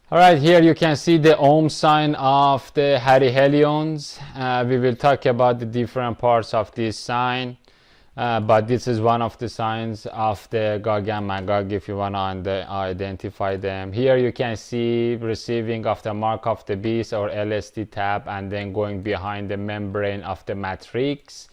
All right, here you can see the Ohm sign of the Harbingers. We will talk about the different parts of this sign, but this is one of the signs of the Gog and Magog if you want to identify them. Here you can see receiving of the mark of the beast or LSD tab, and then going behind the membrane of the matrix.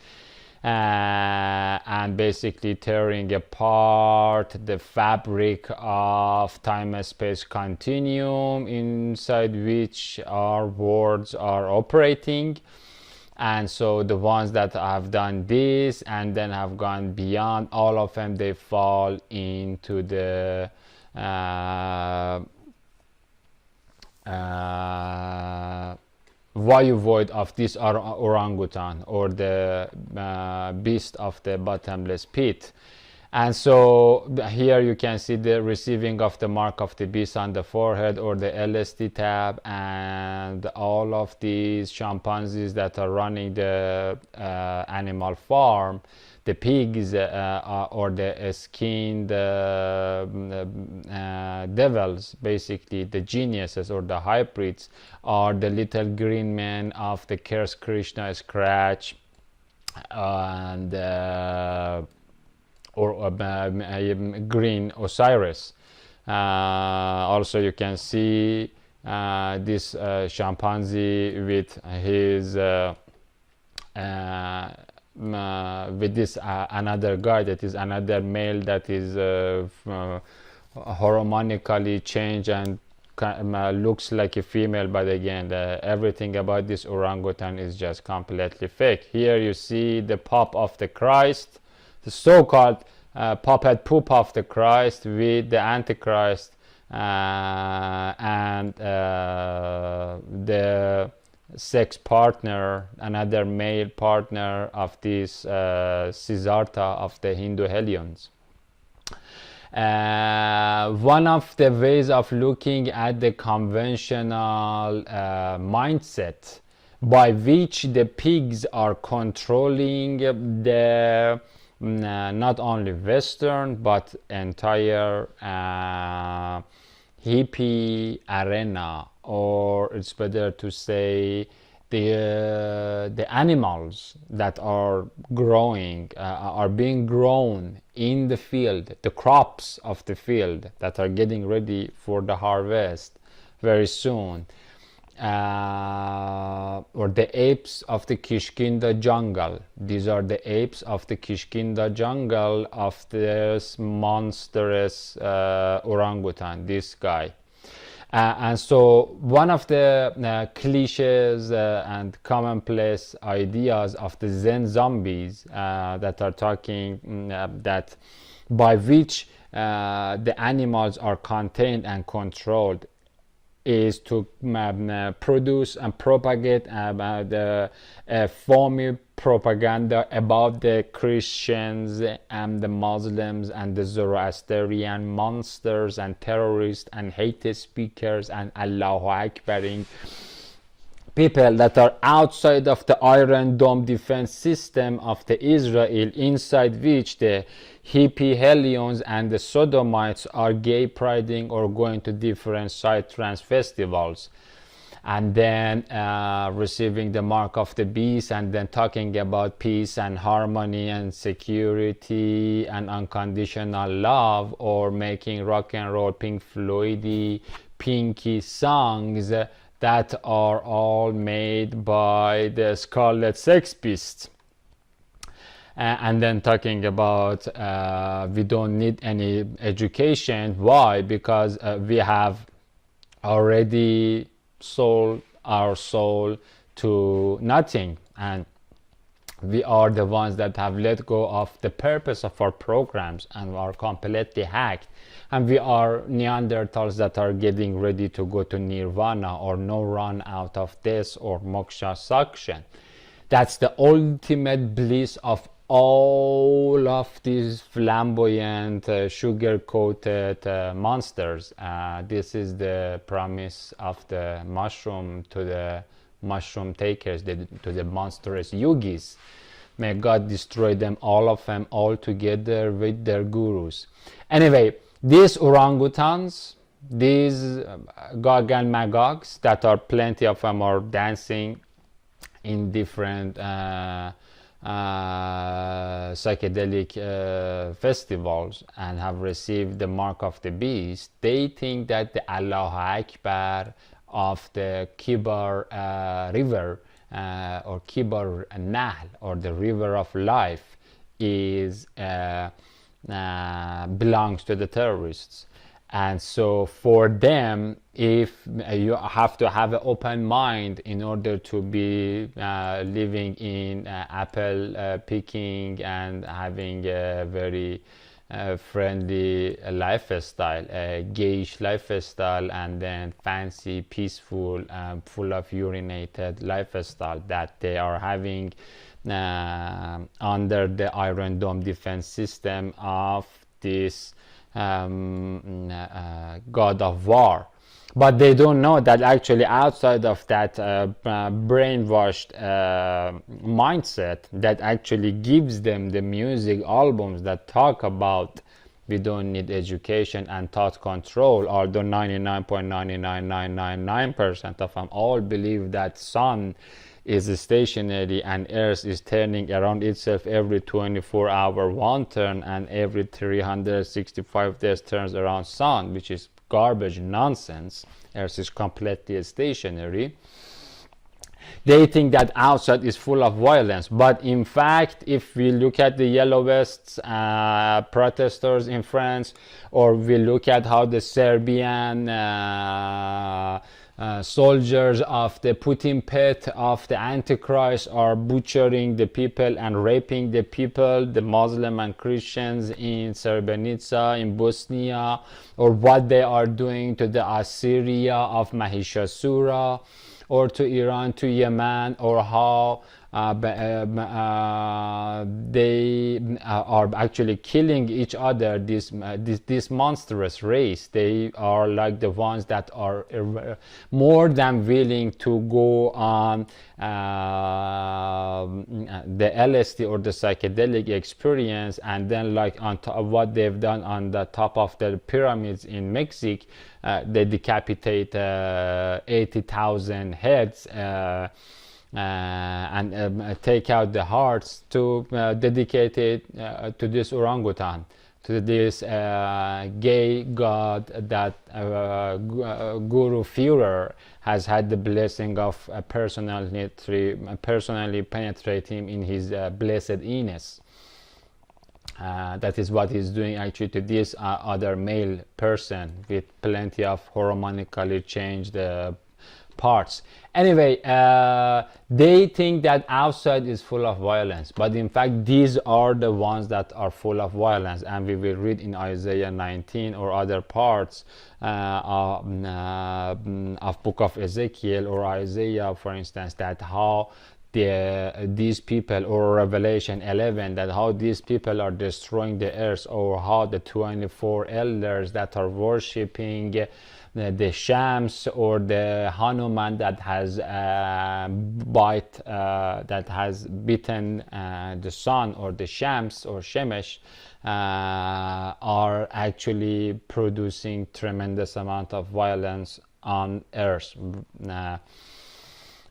And basically tearing apart the fabric of time-space continuum inside which our worlds are operating. And so the ones that have done this and then have gone beyond, all of them, they fall into the void of this orangutan, or the beast of the bottomless pit. And so here you can see the receiving of the mark of the beast on the forehead, or the LSD tab, and all of these chimpanzees that are running the animal farm, the pigs, or the skinned devils, basically the geniuses or the hybrids, are the little green men of the Curse Krishna Scratch, and or green Osiris. Also you can see this chimpanzee with his with this another guy, that is another male that is hormonically changed and looks like a female, but again everything about this orangutan is just completely fake. Here you see the pop of the Christ, the so-called puppet poop of the Christ with the Antichrist, and the sex partner, another male partner of this Siddhartha of the Hindu Hellions. One of the ways of looking at the conventional mindset by which the pigs are controlling the not only Western but entire hippie arena, or it's better to say the animals that are growing, are being grown in the field, the crops of the field that are getting ready for the harvest very soon, or the apes of the Kishkinda jungle. These are the apes of the Kishkinda jungle of this monstrous orangutan, this guy. And so one of the cliches and commonplace ideas of the Zen zombies that are talking that by which the animals are contained and controlled is to produce and propagate the phony propaganda about the Christians and the Muslims and the Zoroastrian monsters and terrorists and hate speakers and Allahu Akbaring people that are outside of the Iron Dome defense system of the Israel, inside which the hippie hellions and the sodomites are gay priding or going to different psytrance festivals, and then receiving the mark of the beast, and then talking about peace and harmony and security and unconditional love, or making rock and roll Pink Floydy pinky songs that are all made by the Scarlet Sex Beast. And then talking about we don't need any education. Why? Because we have already sold our soul to nothing, and we are the ones that have let go of the purpose of our programs and are completely hacked, and we are Neanderthals that are getting ready to go to nirvana, or no run out of this, or moksha suction. That's the ultimate bliss of all of these flamboyant sugar-coated monsters. This is the promise of the mushroom to the mushroom takers, to the monstrous yogis. May God destroy them, all of them, all together with their gurus. Anyway, these orangutans, these Gog and Magogs, that are plenty of them, are dancing in different psychedelic festivals and have received the mark of the beast. They think that the Allahu Akbar of the Kibar river or Kibar Nahl, or the river of life, is belongs to the terrorists. And so for them, if you have to have an open mind in order to be living in apple picking and having a very friendly lifestyle, a gayish lifestyle, and then fancy, peaceful, full of urinated lifestyle that they are having under the Iron Dome defense system of this god of war. But they don't know that actually outside of that brainwashed mindset that actually gives them the music albums that talk about we don't need education and thought control, although 99.99999% of them all believe that sun is stationary and earth is turning around itself every 24-hour one turn, and every 365 days turns around sun, which is garbage nonsense. Earth is completely stationary. They think that outside is full of violence, but in fact, if we look at the yellow vests protesters in France, or we look at how the Serbian soldiers of the Putin pet of the Antichrist are butchering the people and raping the people, the Muslim and Christians in Srebrenica, in Bosnia, or what they are doing to the Assyria of Mahishasura, or to Iran, to Yemen, or how they are actually killing each other, this monstrous race. They are like the ones that are more than willing to go on the LSD or the psychedelic experience, and then like on top of what they've done on the top of the pyramids in Mexico, they decapitate 80,000 heads and take out the hearts to dedicate it to this orangutan, to this gay god that Guru Führer has had the blessing of personally penetrate him in his blessed Enos. That is what he's doing actually to this other male person with plenty of hormonically changed parts. Anyway, they think that outside is full of violence, but in fact these are the ones that are full of violence, and we will read in Isaiah 19 or other parts of book of Ezekiel or Isaiah, for instance, that how these people, or Revelation 11, that how these people are destroying the earth, or how the 24 elders that are worshipping the Shams or the Hanuman that has bitten the sun, or the Shams or Shemesh, are actually producing tremendous amount of violence on earth.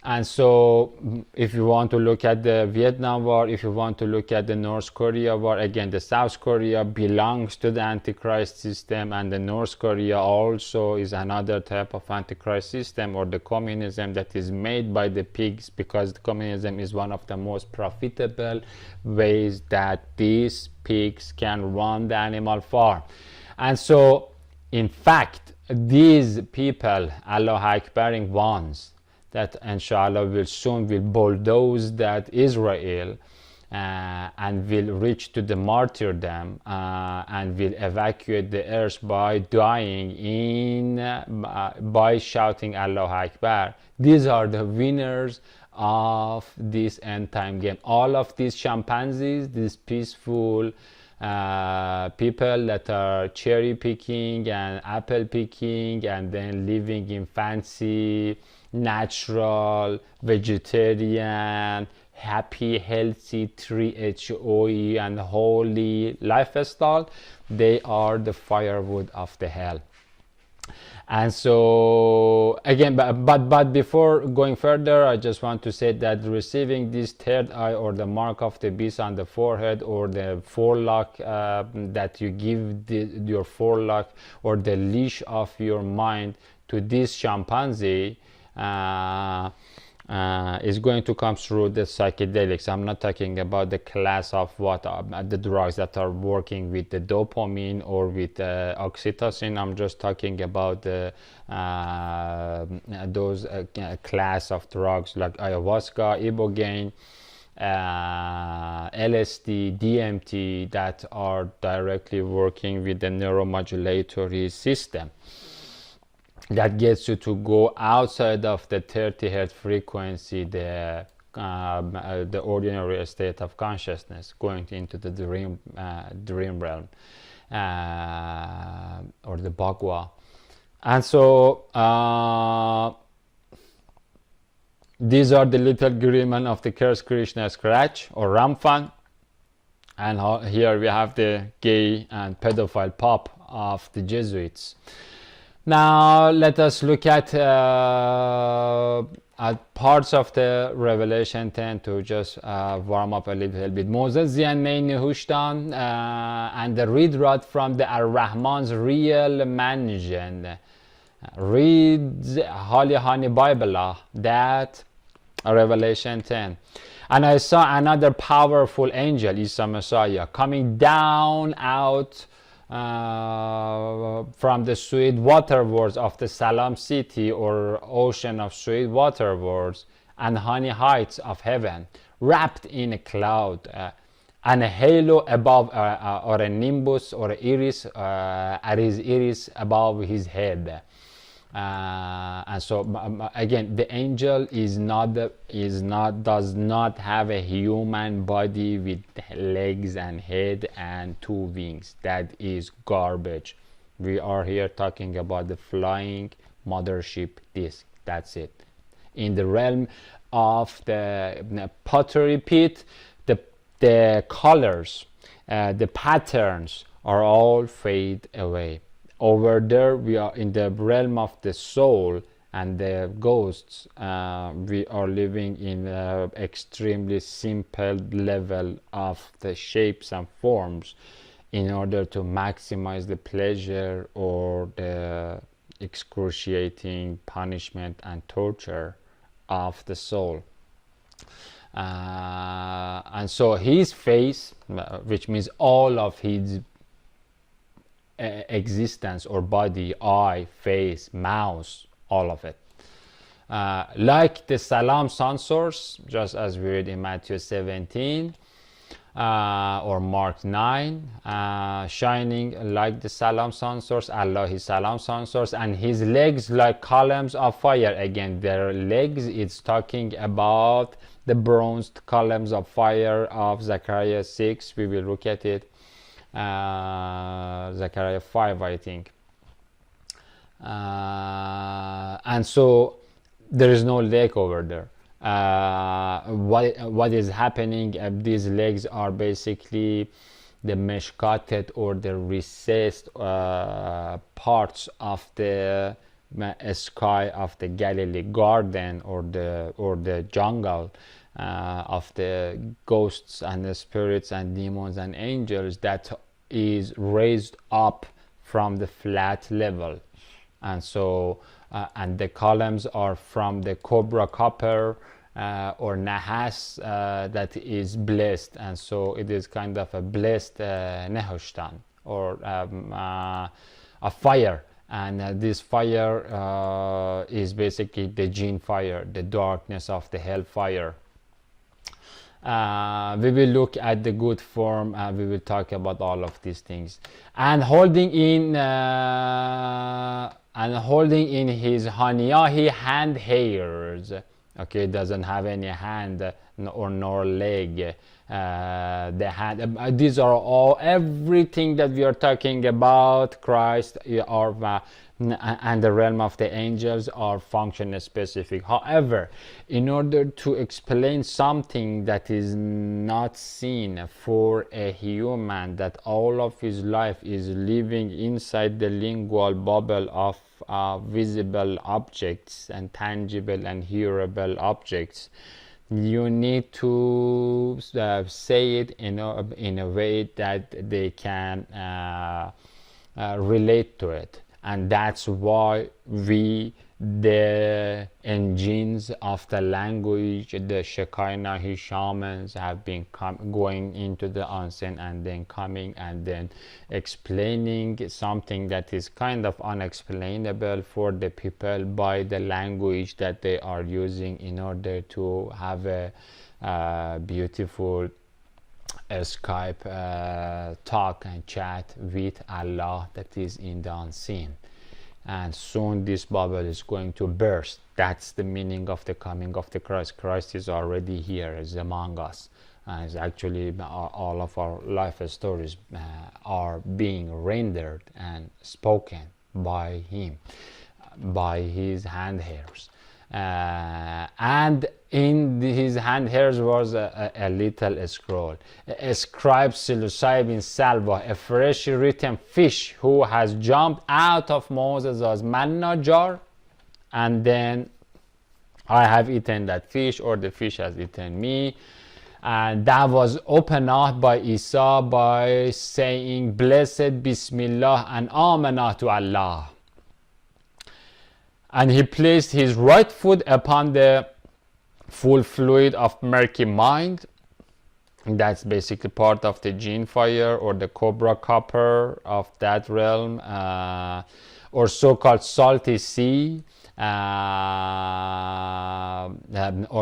And so if you want to look at the Vietnam War, if you want to look at the North Korea war, again, the South Korea belongs to the Antichrist system, and the North Korea also is another type of Antichrist system, or the communism that is made by the pigs, because the communism is one of the most profitable ways that these pigs can run the animal farm. And so, in fact, these people, Allah Akbaring ones, that inshallah will soon bulldoze that Israel and will reach to the martyrdom and will evacuate the earth by dying by shouting Allah Akbar. These are the winners of this end time game. All of these chimpanzees, these peaceful people that are cherry picking and apple picking and then living in fancy, natural, vegetarian, happy, healthy, 3HOE and holy lifestyle, they are the firewood of the hell. And so again, but before going further, I just want to say that receiving this third eye, or the mark of the beast on the forehead, or the forelock that you give your forelock, or the leash of your mind to this chimpanzee, is going to come through the psychedelics. I'm not talking about the class of what the drugs that are working with the dopamine or with oxytocin. I'm just talking about the those class of drugs like ayahuasca, ibogaine, LSD, DMT, that are directly working with the neuromodulatory system, that gets you to go outside of the 30 hertz frequency, the ordinary state of consciousness, going into the dream realm, or the Bhagwa. And so these are the little green men of the Curse Krishna scratch, or Ramfan. And here we have the gay and pedophile pop of the Jesuits. Now let us look at parts of the Revelation 10 to just warm up a little bit. موزه زیان نهوشتان and read rod from the Ar-Rahman's real mansion. Read Holy Honey Bible, that Revelation 10. And I saw another powerful angel, Isa Messiah, coming down out from the sweet water words of the Salam city, or ocean of sweet water words and honey heights of heaven, wrapped in a cloud, and a halo above, or a nimbus, or iris, at his iris above his head. And so again, the angel does not have a human body with legs and head and 2 wings. That is garbage. We are here talking about the flying mothership disk. That's it. In the realm of the pottery pit, the colors, the patterns are all fade away. Over there, we are in the realm of the soul and the ghosts. We are living in an extremely simple level of the shapes and forms, in order to maximize the pleasure or the excruciating punishment and torture of the soul. And so his face, which means all of his existence, or body, eye, face, mouth, all of it, like the Salam sun source, just as we read in Matthew 17 or Mark 9, shining like the Salam sun source, Allah his Salam sun source, and his legs like columns of fire. Again, their legs, it's talking about the bronzed columns of fire of Zechariah 6. We will look at it. Zechariah 5, I think. And so there is no leg over there. What is happening? These legs are basically the meshkatet, or the recessed parts of the sky of the Galilee garden, or the jungle of the ghosts and the spirits and demons and angels, that is raised up from the flat level. And so and the columns are from the cobra copper, or nahas, that is blessed. And so it is kind of a blessed nehushtan, or a fire. And this fire is basically the jinn fire, the darkness of the hell fire. We will look at the good form, we will talk about all of these things. And holding in his haniyahi hand hairs. Okay, doesn't have any hand or nor leg. the hand. These are all, everything that we are talking about Christ and the realm of the angels are function specific. However, in order to explain something that is not seen for a human, that all of his life is living inside the lingual bubble of visible objects and tangible and hearable objects, you need to say it in a way that they can relate to it. And that's why the engines of the language, the Shekinah shamans, have been going into the unseen and then coming and then explaining something that is kind of unexplainable for the people by the language that they are using in order to have a beautiful Skype talk and chat with Allah that is in the unseen. And soon this bubble is going to burst. That's the meaning of the coming of the Christ. Christ is already here, is among us. And it's actually all of our life stories are being rendered and spoken by him, by his hand hairs. And in his hand hairs was a little scroll. A scribe psilocybin salva, a fresh written fish who has jumped out of Moses' manna jar, and then I have eaten that fish, or the fish has eaten me. And that was opened up by Isa by saying, "Blessed Bismillah and Amanah to Allah." And he placed his right foot upon the full fluid of murky mind. That's basically part of the gene fire or the cobra copper of that realm, or so-called salty sea, or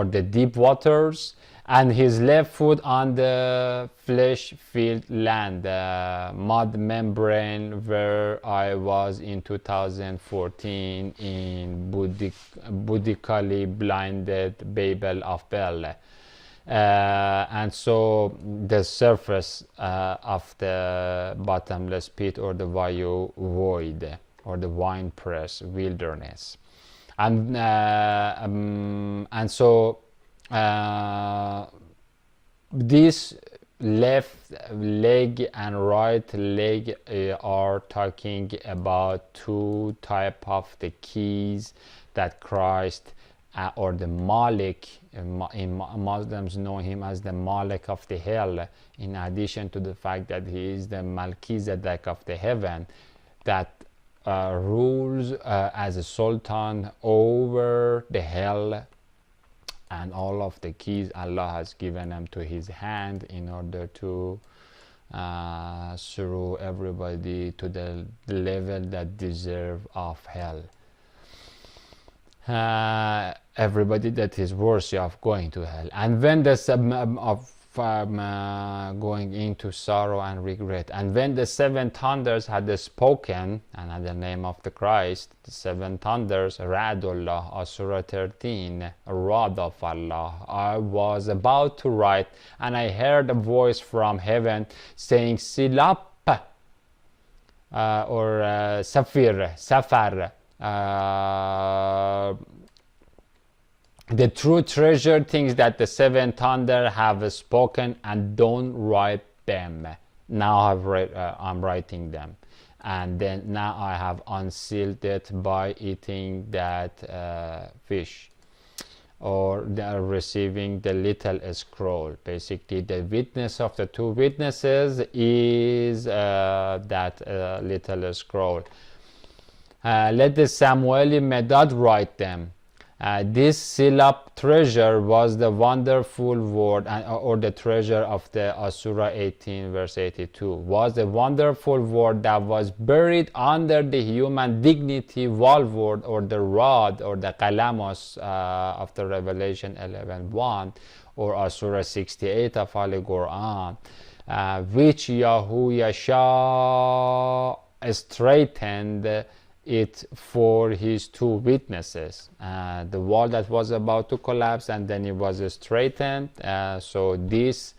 the deep waters. And his left foot on the flesh-filled land, the mud membrane where I was in 2014 in Buddhically blinded Babel of Bel. And so the surface of the bottomless pit, or the Vayu void, or the wine press wilderness. And so this left leg and right leg are talking about two type of the keys that Christ or the Malik, in Muslims know him as the Malik of the hell, in addition to the fact that he is the Melchizedek of the heaven, that rules as a sultan over the hell. And all of the keys Allah has given them to his hand in order to throw everybody to the level that deserve of hell. Everybody that is worthy of going to hell. And when the going into sorrow and regret. And when the seven thunders had spoken, another name of the Christ, the seven thunders, Radullah, Surah 13, Rad of Allah, I was about to write, and I heard a voice from heaven saying, Silap, or Safar, the true treasure things that the seven thunder have spoken, and don't write them. Now I'm writing them, and then now I have unsealed it by eating that fish, or receiving the little scroll. Basically, the witness of the two witnesses is that little scroll. Let the Samueli Medad write them. This Silap treasure was the wonderful word, or the treasure of the Surah 18 verse 82, was the wonderful word that was buried under the human dignity word, or the rod, or the kalamos of the Revelation 11:1, or Surah 68 of Holy Quran, which Yahushua straightened it for his two witnesses. The wall that was about to collapse, and then it was straightened. So this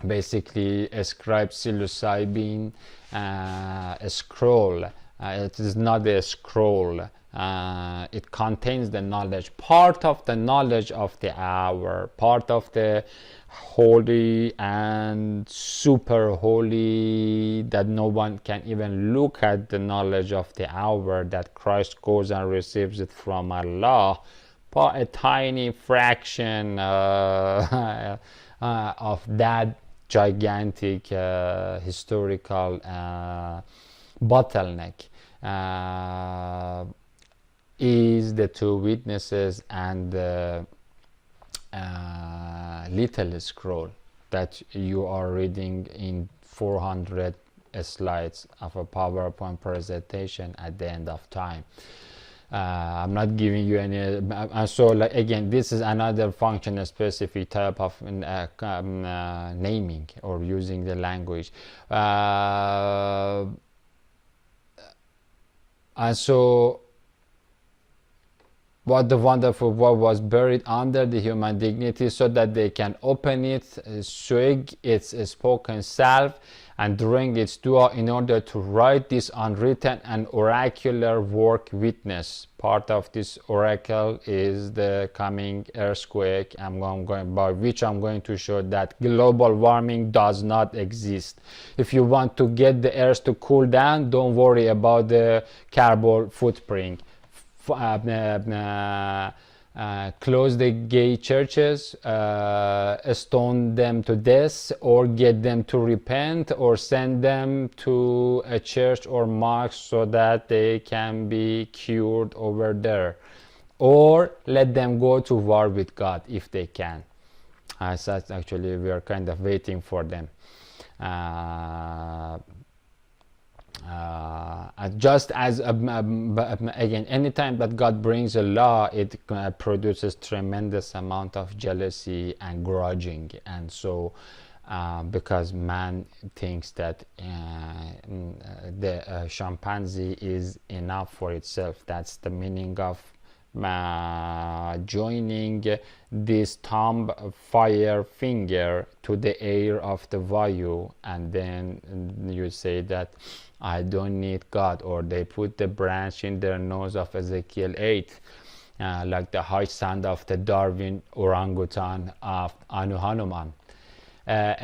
basically ascribes psilocybin a scroll. It is not a scroll. It contains the knowledge, part of the knowledge of the hour, part of the holy and super holy, that no one can even look at the knowledge of the hour, that Christ goes and receives it from Allah, but a tiny fraction of that gigantic historical bottleneck is the two witnesses and the little scroll that you are reading in 400 slides of a PowerPoint presentation at the end of time. I'm not giving you any, so like again, this is another function specific type of naming or using the language. And so what the wonderful word was buried under the human dignity, so that they can open it, swig its spoken self, and drink its dua, in order to write this unwritten and oracular work witness. Part of this oracle is the coming earthquake, by which I'm going to show that global warming does not exist. If you want to get the earth to cool down, don't worry about the carbon footprint. Close the gay churches, stone them to death, or get them to repent, or send them to a church or mosque so that they can be cured over there, or let them go to war with God if they can. So actually we are kind of waiting for them. Just as again, anytime that God brings a law, it produces tremendous amount of jealousy and grudging, and so because man thinks that the chimpanzee is enough for itself. That's the meaning of joining this thumb fire finger to the air of the vayu, and then you say that I don't need God, or they put the branch in their nose of Ezekiel 8, like the high sound of the Darwin orangutan of Anu Hanuman.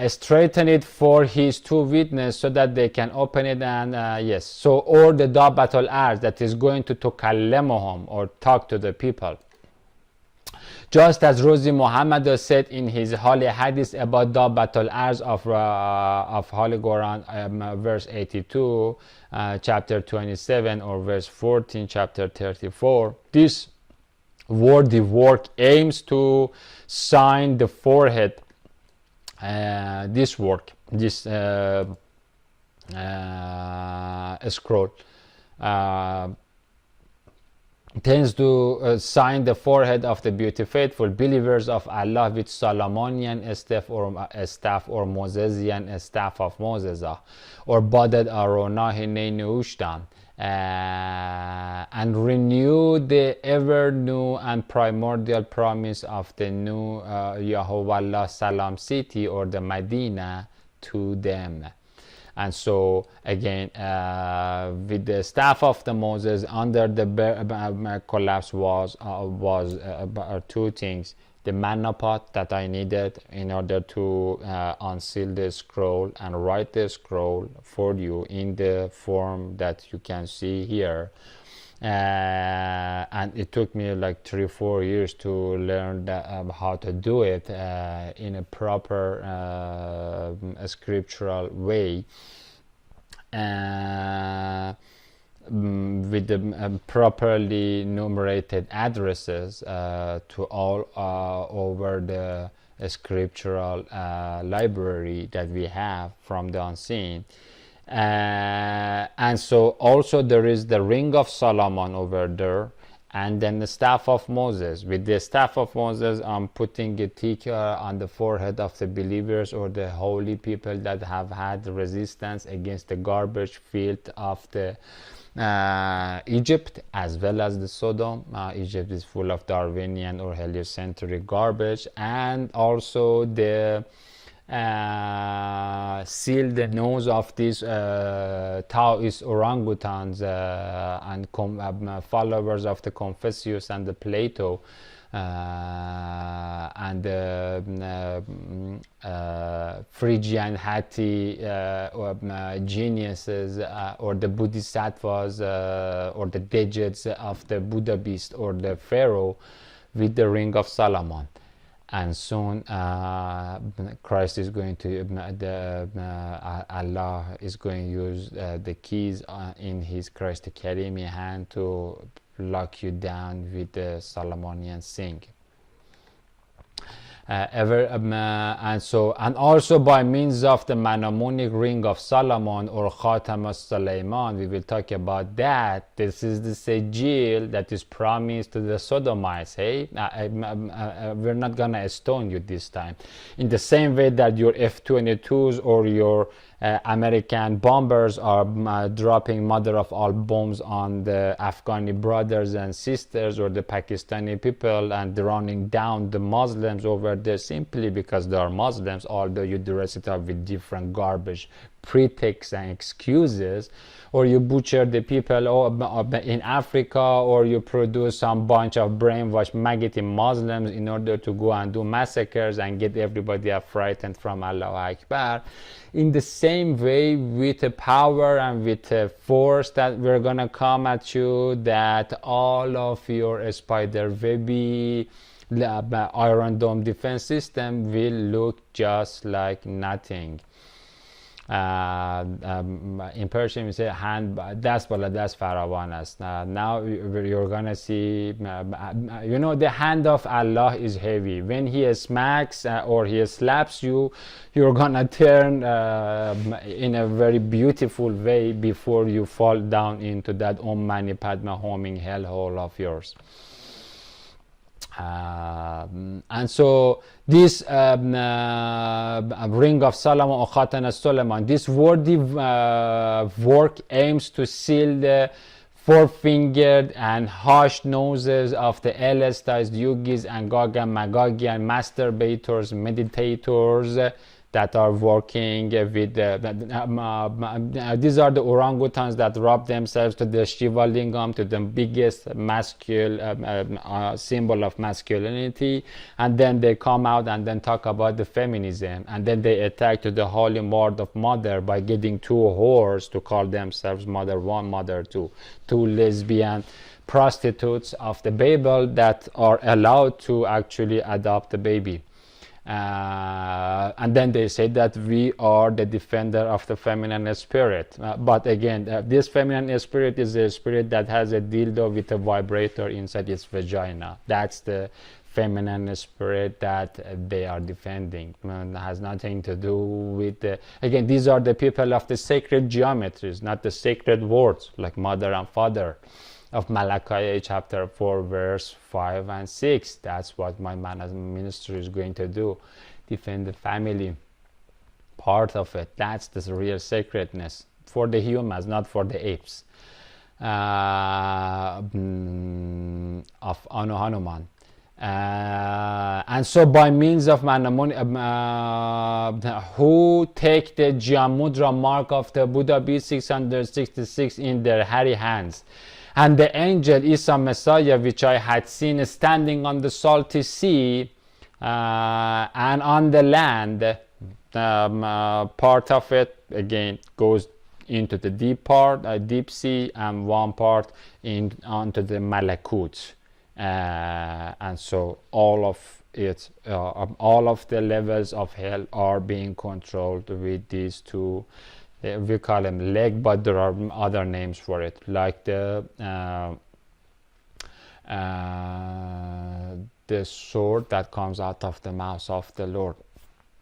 Straighten it for his two witnesses, so that they can open it, and yes, so, or the Dabatul Arz, that is going to tukallemuhum, or talk to the people. Just as Rozi Muhammad said in his Holy Hadith about Dabatul Arz of Holy Quran, verse 82, chapter 27, or verse 14, chapter 34. This worthy work aims to sign the forehead. This work, this scroll, tends to sign the forehead of the beauty faithful believers of Allah with Solomonian staff or Mosesian staff of Moses, or Badad Aronahi Neinustan, and renew the ever new and primordial promise of the new Yahovah Salam city, or the Medina, to them. And so again, with the staff of the Moses under the collapse was two things: the manna pot that I needed in order to unseal the scroll and write the scroll for you in the form that you can see here. And it took me like 3-4 years to learn how to do it in a proper scriptural way, with the properly numerated addresses to all over the scriptural library that we have from the unseen. And so also there is the ring of Solomon over there, And then the staff of Moses. With the staff of Moses, I'm putting a tick on the forehead of the believers or the holy people that have had resistance against the garbage filth of the Egypt, as well as the Sodom. Egypt is full of Darwinian or heliocentric garbage, and also the seal the nose of these Taoist orangutans and followers of the Confucius and the Plato and the Phrygian Hatti geniuses or the Bodhisattvas or the digits of the Buddha beast or the Pharaoh with the Ring of Solomon. And soon Christ is going to Allah is going to use the keys in his Christ Karimi hand to lock you down with the Solomonian sing. And also by means of the Manamonic Ring of Solomon or Khatam al-Sulayman, we will talk about that. This is the sigil that is promised to the Sodomites. Hey, we're not gonna stone you this time. In the same way that your F-22s or your American bombers are dropping mother of all bombs on the Afghani brothers and sisters or the Pakistani people and running down the Muslims over there simply because they are Muslims, although you dress it up with different garbage pretexts and excuses, or you butcher the people in Africa, or you produce some bunch of brainwashed maggoty Muslims in order to go and do massacres and get everybody frightened from Allahu Akbar. In the same way, with a power and with a force that we're gonna come at you, that all of your spider webby Iron Dome defense system will look just like nothing. In Persian we say hand dast bala dast farawan ast. Now you're gonna see you know, the hand of Allah is heavy. When he smacks or he slaps you, you're gonna turn in a very beautiful way before you fall down into that Om Mani Padma homing hellhole of yours. And so this Ring of Solomon or Khatan al-Sulayman, this worthy work aims to seal the four-fingered and harsh noses of the LSTs, yogis and Gog and Magogian masturbators, meditators that are working with these are the orangutans that rub themselves to the Shiva Lingam, to the biggest symbol of masculinity, and then they come out and then talk about the feminism, and then they attack to the holy word of mother by getting two whores to call themselves mother one, mother two, two lesbian prostitutes of the Bible that are allowed to actually adopt a baby. And then they say that we are the defender of the feminine spirit. But again, this feminine spirit is a spirit that has a dildo with a vibrator inside its vagina. That's the feminine spirit that they are defending. It has nothing to do with the, again, these are the people of the sacred geometries, not the sacred words like mother and father of Malachi chapter 4 verse 5 and 6. That's what my ministry is going to do, defend the family part of it. That's the real sacredness for the humans, not for the apes, of Anu Hanuman. And so by means of Manamoni, who take the Jamudra mark of the Buddha B666 in their hairy hands, and the angel Isa Messiah, which I had seen standing on the salty sea and on the land, part of it again goes into the deep part, deep sea, and one part onto the Malakut. And so all of it, all of the levels of hell are being controlled with these two. We call them leg, but there are other names for it, like the sword that comes out of the mouth of the Lord.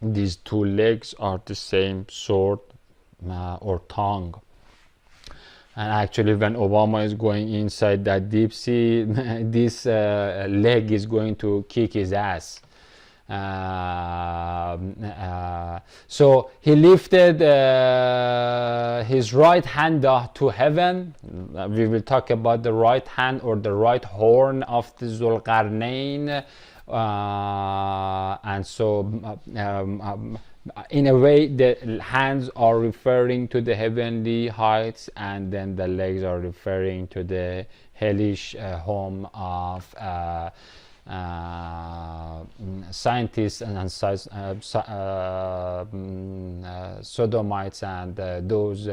These two legs are the same sword or tongue. And actually, when Obama is going inside that deep sea, this leg is going to kick his ass. So he lifted his right hand to heaven. We will talk about the right hand or the right horn of the Zulqarnain. And so in a way, the hands are referring to the heavenly heights, and then the legs are referring to the hellish home of scientists and sodomites and those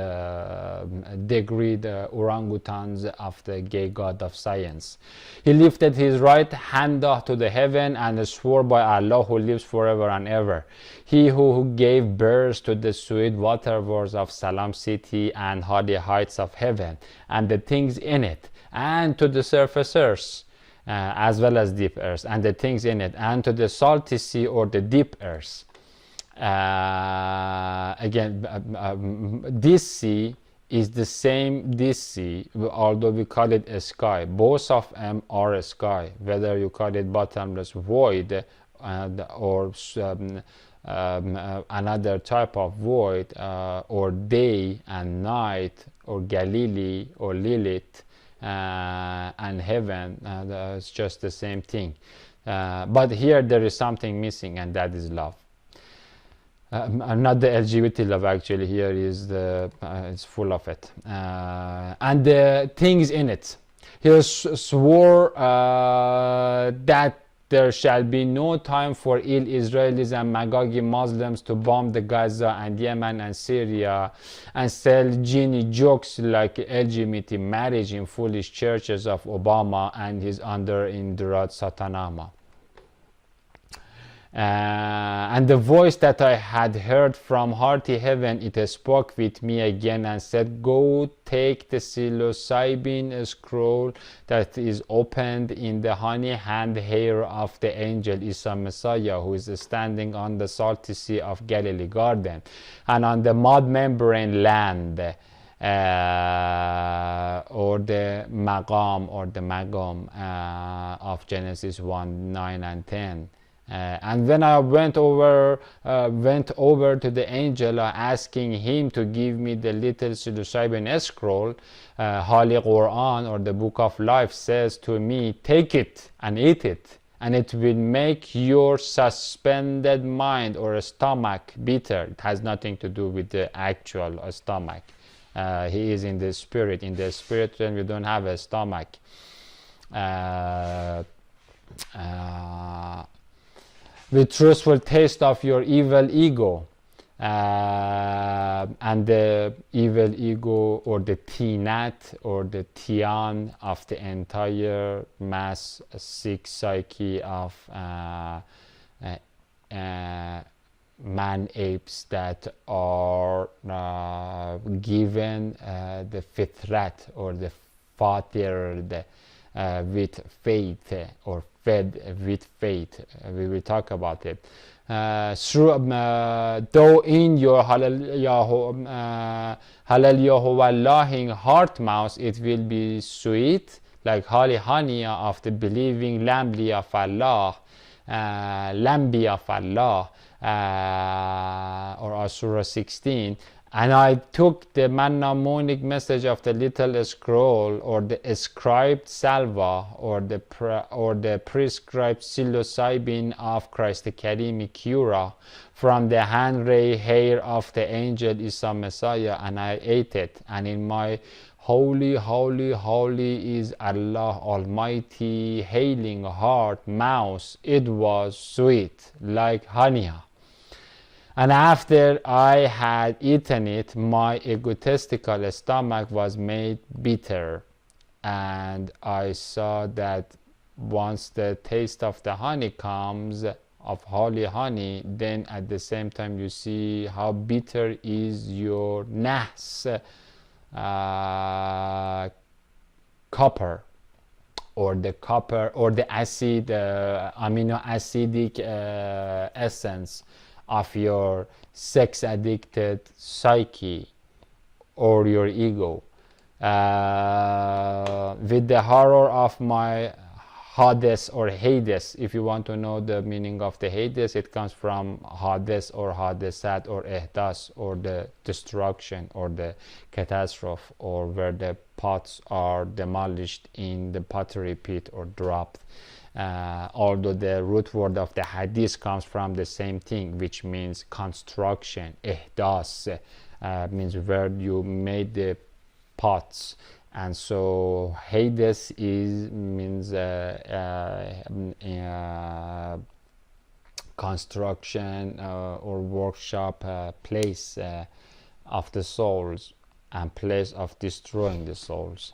degreed orangutans of the gay god of science. He lifted his right hand to the heaven and swore by Allah who lives forever and ever, he who gave birth to the sweet waterworks of Salam city and holy heights of heaven and the things in it, and to the surface earth, as well as deep earth and the things in it, and to the salty sea or the deep earth. This sea is the same this sea, although we call it a sky. Both of them are a sky, whether you call it bottomless void or another type of void, or day and night, or Galilee or Lilith. And heaven, it's just the same thing. But here there is something missing, and that is love. Not the LGBT love, actually. Here is it's full of it. And the things in it. He swore that there shall be no time for ill Israelis and Magagi Muslims to bomb the Gaza and Yemen and Syria and sell genie jokes like LGBT marriage in foolish churches of Obama and his under Indirat Satanama. And the voice that I had heard from hearty heaven, it spoke with me again and said, go take the psilocybin scroll that is opened in the honey hand hair of the angel Isa Messiah, who is standing on the salty sea of Galilee garden and on the mud membrane land, or the Magam of Genesis 1, 9 and 10. And when I went over to the angel asking him to give me the little psilocybin scroll, Holy Quran or the Book of Life says to me, take it and eat it, and it will make your suspended mind or stomach bitter. It has nothing to do with the actual stomach. He is in the spirit. In the spirit realm, you don't have a stomach. The truthful taste of your evil ego, and the evil ego or the Tinat or the Tian of the entire mass sick psyche of man apes that are given the fitrat or the fatir with faith or fed with faith. We will talk about it. Though in your halal heart mouth it will be sweet like holy honey of the believing Lambi of Allah, or Surah 16. And I took the mnemonic message of the little scroll, or the ascribed salva, or the prescribed psilocybin of Christ the Karim Cura from the hand-ray hair of the angel Isa Messiah, and I ate it. And in my holy, holy, holy is Allah Almighty hailing heart mouth, it was sweet like honey. And after I had eaten it, my egotistical stomach was made bitter. And I saw that once the taste of the honey comes, of holy honey, then at the same time you see how bitter is your nas, copper, or the acid, amino acidic essence of your sex addicted psyche or your ego. with the horror of my Hades or Hades. If you want to know the meaning of the Hades, it comes from Hades or Hadesat or Ihdas, or the destruction or the catastrophe, or where the pots are demolished in the pottery pit or dropped. Although the root word of the hadith comes from the same thing, which means construction. Ihdas means where you made the pots. And so Hades means construction or workshop, place of the souls, and place of destroying the souls.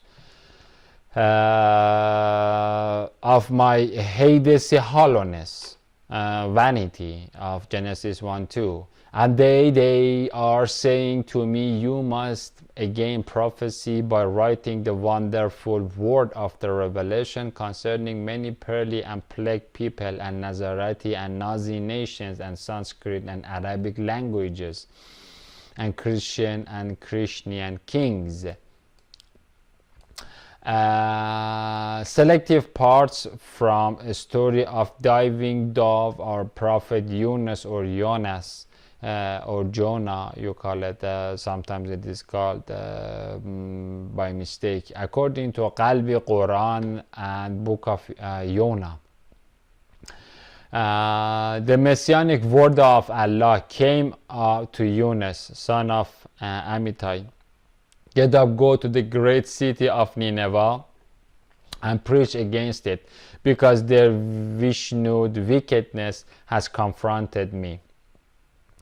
Of my Hades hollowness, vanity of Genesis 1:2. And they are saying to me, you must again prophesy by writing the wonderful word of the revelation concerning many pearly and plague people and Nazareti and Nazi nations and Sanskrit and Arabic languages and Christian and Krishnian kings. Selective parts from a story of diving dove or prophet Yunus or Jonas, or Jonah, you call it. Sometimes it is called by mistake, according to Qalbi Quran and book of Jonah. The messianic word of Allah came to Yunus, son of Amittai. Get up, go to the great city of Nineveh and preach against it, because their Vishnu wickedness has confronted me.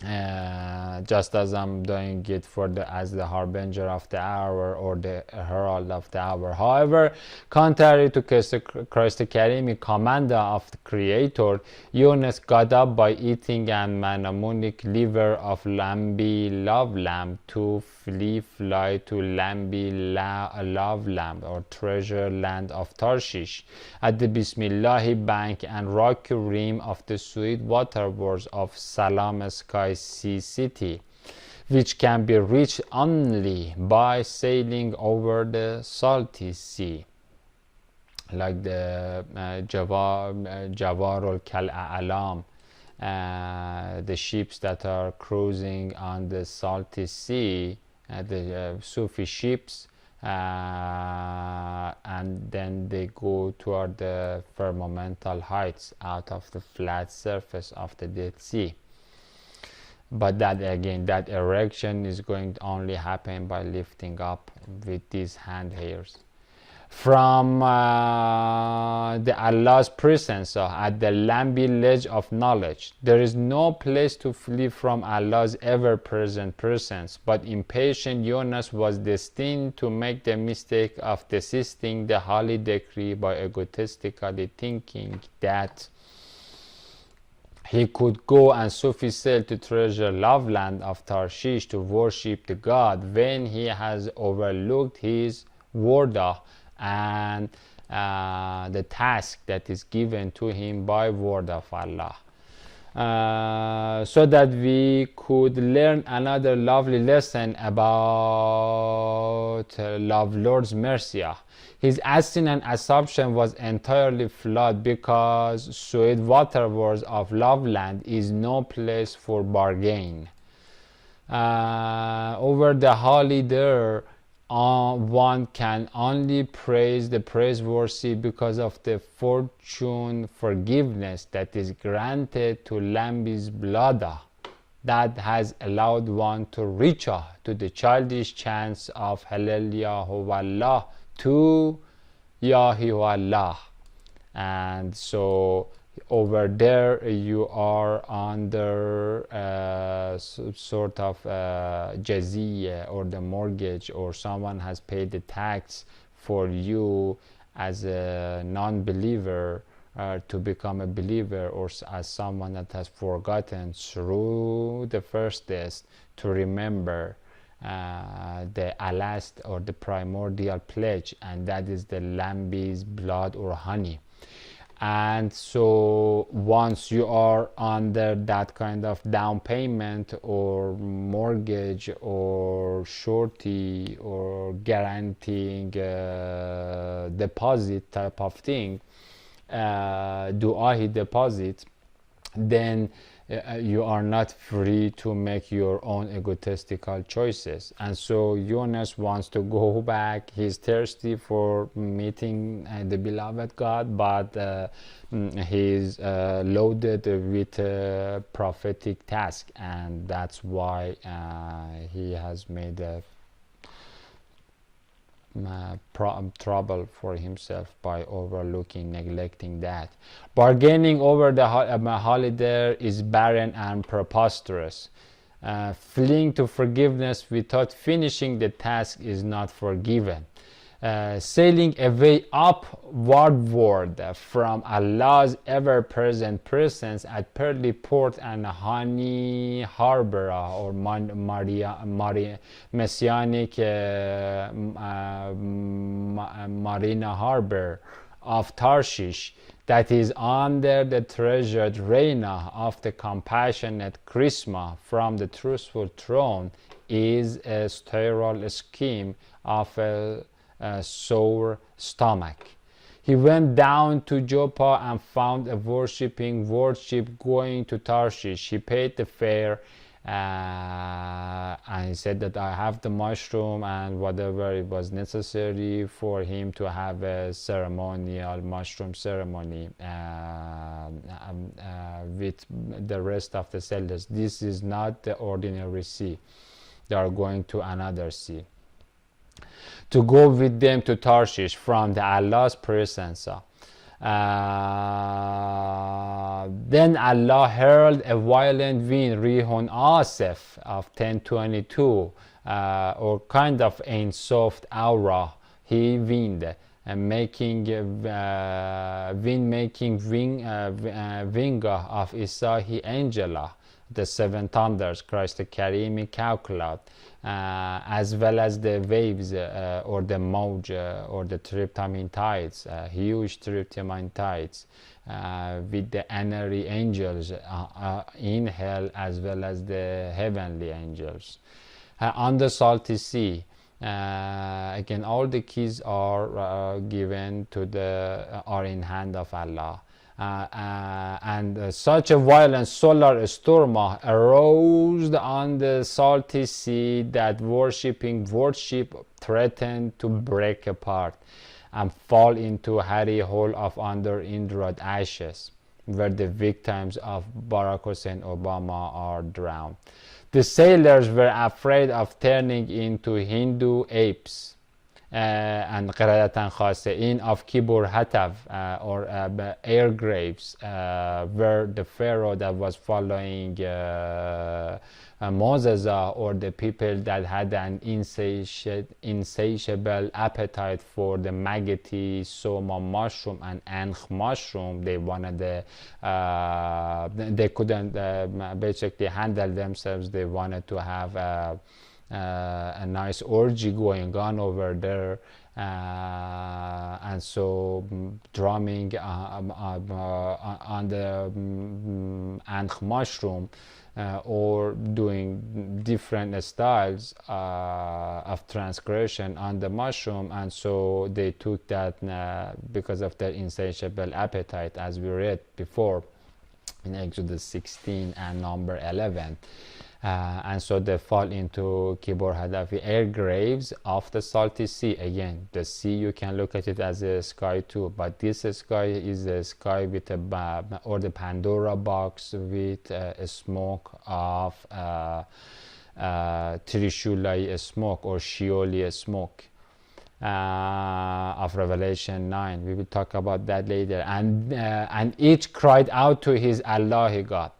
Just as I'm doing it as the harbinger of the hour or the herald of the hour. However, contrary to Christ Karimi, commander of the Creator, Yunus got up by eating an manamonic liver of Lambi love lamb to fly to Lambi love lamb, or treasure land of Tarshish, at the Bismillahi bank and rocky rim of the sweet waterworks of Salam Sky Sea City, which can be reached only by sailing over the salty sea, like the Jawarul Kal A'lam, the ships that are cruising on the salty sea, the Sufi ships, and then they go toward the firmamental heights out of the flat surface of the Dead Sea. But that again, that erection is going to only happen by lifting up with these hand hairs from the Allah's presence at the Lambi ledge of knowledge. There is no place to flee from Allah's ever-present presence, but impatient Yunus was destined to make the mistake of desisting the holy decree by egotistically thinking that he could go and Sufi sail to treasure love land of Tarshish to worship the God, when he has overlooked his warda and the task that is given to him by word of Allah, so that we could learn another lovely lesson about love Lord's mercy. His sin and assumption was entirely flawed, because sweet waterworks of Loveland is no place for bargain. Over the holy there, one can only praise the praiseworthy because of the fortune forgiveness that is granted to Lambi's blood, that has allowed one to reach to the childish chance of Hallelujah Allah to Yahuwah. And so over there you are under sort of jaziyah, or the mortgage, or someone has paid the tax for you as a non-believer to become a believer, or as someone that has forgotten through the first test to remember the alast or the primordial pledge, and that is the Lambi's blood or honey. And so once you are under that kind of down payment or mortgage or surety or guaranteeing deposit type of thing, du'ahi deposit, then you are not free to make your own egotistical choices. And so Jonas wants to go back. He's thirsty for meeting the beloved God, but he's loaded with a prophetic task, and that's why he has made a trouble for himself by overlooking, neglecting that. Bargaining over the holiday is barren and preposterous. Fleeing to forgiveness without finishing the task is not forgiven. Sailing away upward from Allah's ever-present presence at Pearly Port and Honey Harbor, or Messianic Marina Harbor of Tarshish, that is under the treasured reina of the compassionate Chrisma from the truthful throne, is a sterile scheme of a sore stomach. He went down to Joppa and found a worshipping warship going to Tarshish. He paid the fare and he said that I have the mushroom and whatever it was necessary for him to have a ceremonial mushroom ceremony with the rest of the sailors. This is not the ordinary sea. They are going to another sea to go with them to Tarshish from the Allah's presence. Then Allah hurled a violent wind, Rihun Asif of 1022, or kind of a soft aura. He wind, making wind making vinga of Isahi Angela, the seven thunders, Christ the Karimi Cloud, as well as the waves or the mauj or the triptamine tides, huge triptamine tides, with the honorary angels in hell as well as the heavenly angels. On the salty sea, again, all the keys are given to are in hand of Allah. And such a violent solar storm arose on the salty sea that worship threatened to break apart and fall into a hairy hole of under Indrad ashes, where the victims of Barack Hussein Obama are drowned. The sailors were afraid of turning into Hindu apes. And قردة خاسئين of Kibur Hatav, or air graves, where the pharaoh that was following Moses, or the people that had an insatiable appetite for the maggoty soma mushroom and ankh mushroom. They wanted they couldn't basically handle themselves. They wanted to have a nice orgy going on over there, and so drumming on the ankh mushroom, or doing different styles of transgression on the mushroom. And so they took that because of their insatiable appetite, as we read before in Exodus 16 and number 11. And so they fall into Kibor Hadafi, air graves of the salty sea. Again, the sea, you can look at it as a sky too, but this sky is a sky with or the Pandora box with a smoke of Trishulai smoke, or Shioli smoke, of Revelation 9. We will talk about that later. And each cried out to his Allah God.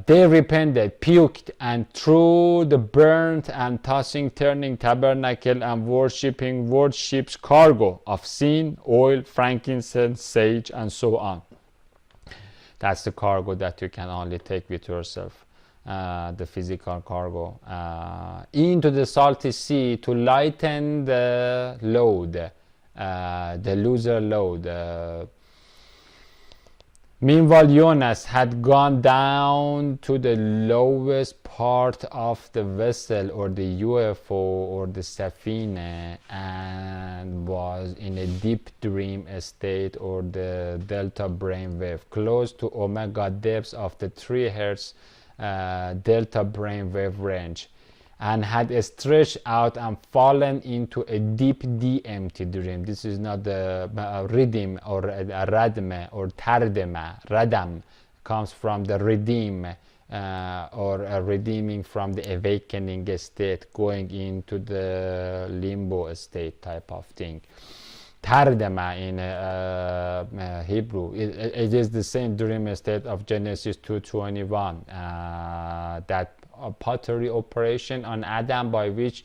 They repented, puked, and threw the burnt and tossing, turning tabernacle and worship's cargo of sin, oil, frankincense, sage, and so on. That's the cargo that you can only take with yourself, the physical cargo, into the salty sea to lighten the load, the loser load. Meanwhile, Jonas had gone down to the lowest part of the vessel or the UFO or the Safina and was in a deep dream state or the delta brainwave, close to omega depths of the 3 Hz delta brainwave range, and had stretched out and fallen into a deep DMT dream. This is not the redeem or radme or tardema. Radam comes from the redeem or redeeming from the awakening state, going into the limbo state type of thing. Tardema in Hebrew, it is the same dream state of Genesis 2:21, that pottery operation on Adam by which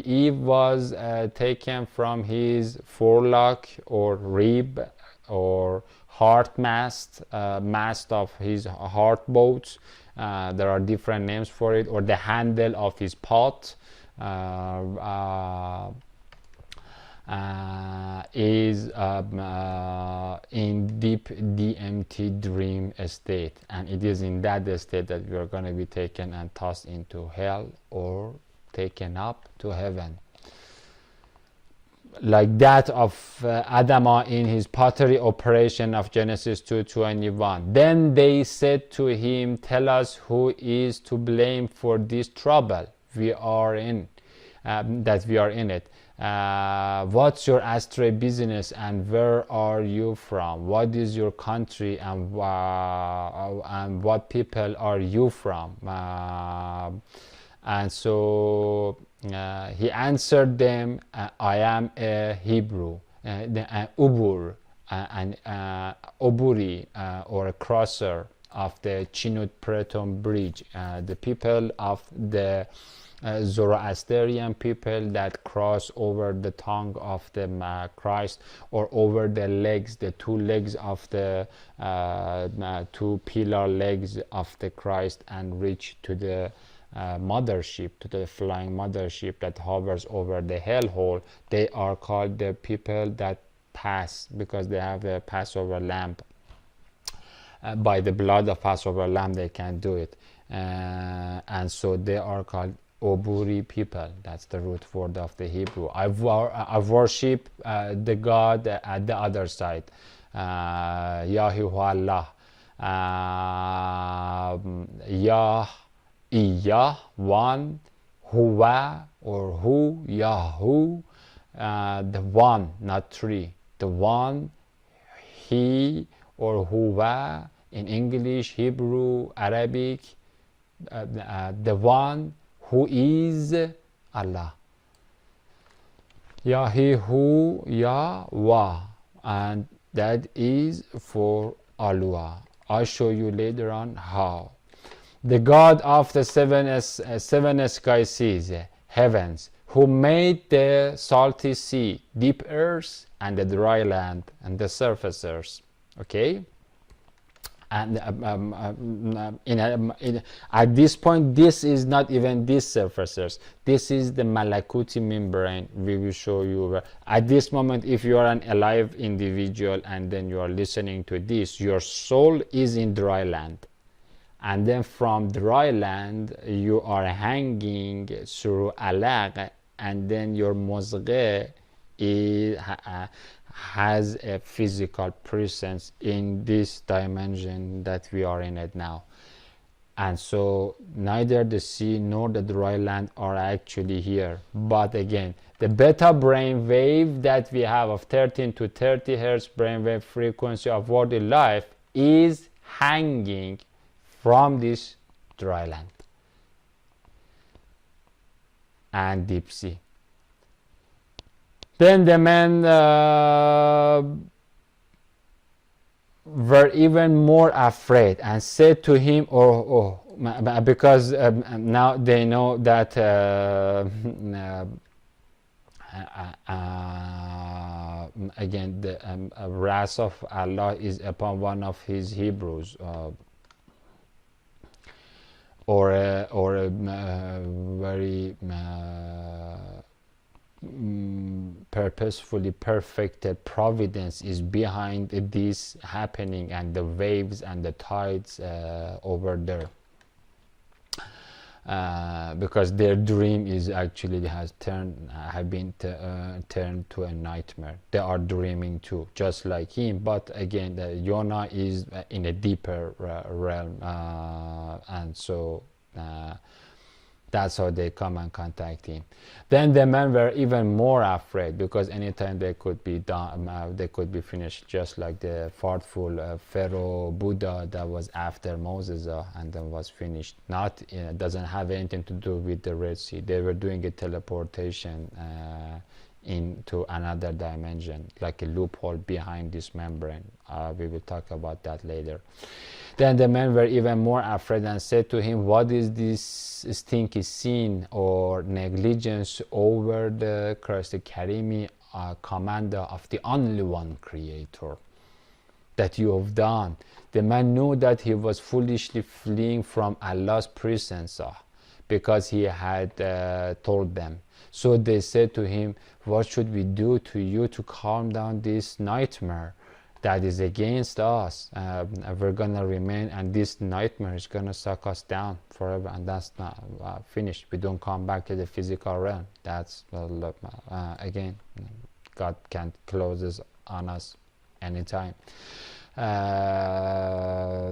Eve was taken from his forelock or rib or heart mast of his heart boat. There are different names for it, or the handle of his pot. Is in deep DMT dream state, and it is in that state that we are going to be taken and tossed into hell or taken up to heaven, like that of Adama in his pottery operation of Genesis 2:21. Then they said to him, "Tell us who is to blame for this trouble we are in, that we are in it. What's your astray business and where are you from? What is your country and what people are you from?" And so he answered them, "I am a Hebrew, Ubur, an Oburi, or a crosser of the Chinut Pretom bridge, the people of the Zoroastrian people that cross over the tongue of the Christ, or over the legs, the 2 legs of the 2 pillar legs of the Christ, and reach to the mothership, to the flying mothership that hovers over the hellhole. They are called the people that pass, because they have a Passover lamb. By the blood of Passover lamb they can do it, and so they are called Oburi people. That's the root word of the Hebrew. I worship the God at the other side, Yahuwah Allah, Yah, one, Huwa, or Hu, Yahu, the one, not 3, the one, He, or Huwa in English, Hebrew, Arabic, the one who is Allah. Yahihu Yahweh, and that is for Allah. I'll show you later on how. The God of the seven sky seas, heavens, who made the salty sea, deep earth, and the dry land, and the surfacers. Okay? And at this point, this is not even these surfacers. This is the Malakuti membrane. We will show you. At this moment, if you are an alive individual and then you are listening to this, your soul is in dry land. And then from dry land, you are hanging through alaq, and then your mozghe has a physical presence in this dimension that we are in it now. And so neither the sea nor the dry land are actually here. But again, the beta brain wave that we have of 13 to 30 hertz brainwave frequency of worldly life is hanging from this dry land and deep sea. Then the men were even more afraid and said to him, because now they know that again the wrath of Allah is upon one of his Hebrews, or a very purposefully perfected providence is behind this happening, and the waves and the tides over there. Because their dream is actually have been turned to a nightmare. They are dreaming too, just like him. But again, Jonah is in a deeper realm, and so that's how they come and contact him. Then the men were even more afraid, because anytime they could be done, they could be finished, just like the thoughtful Pharaoh Buddha that was after Moses and then was finished. Not doesn't have anything to do with the Red Sea. They were doing a teleportation into another dimension, like a loophole behind this membrane. We will talk about that later. Then the men were even more afraid and said to him, "What is this stinky sin or negligence over the Christ, the Karimi, commander of the only one Creator, that you have done?" The man knew that he was foolishly fleeing from Allah's presence, because he had told them. So they said to him, "What should we do to you to calm down this nightmare that is against us? We're gonna remain, and this nightmare is gonna suck us down forever, and that's not finished. We don't come back to the physical realm. That's again, God can close this on us anytime."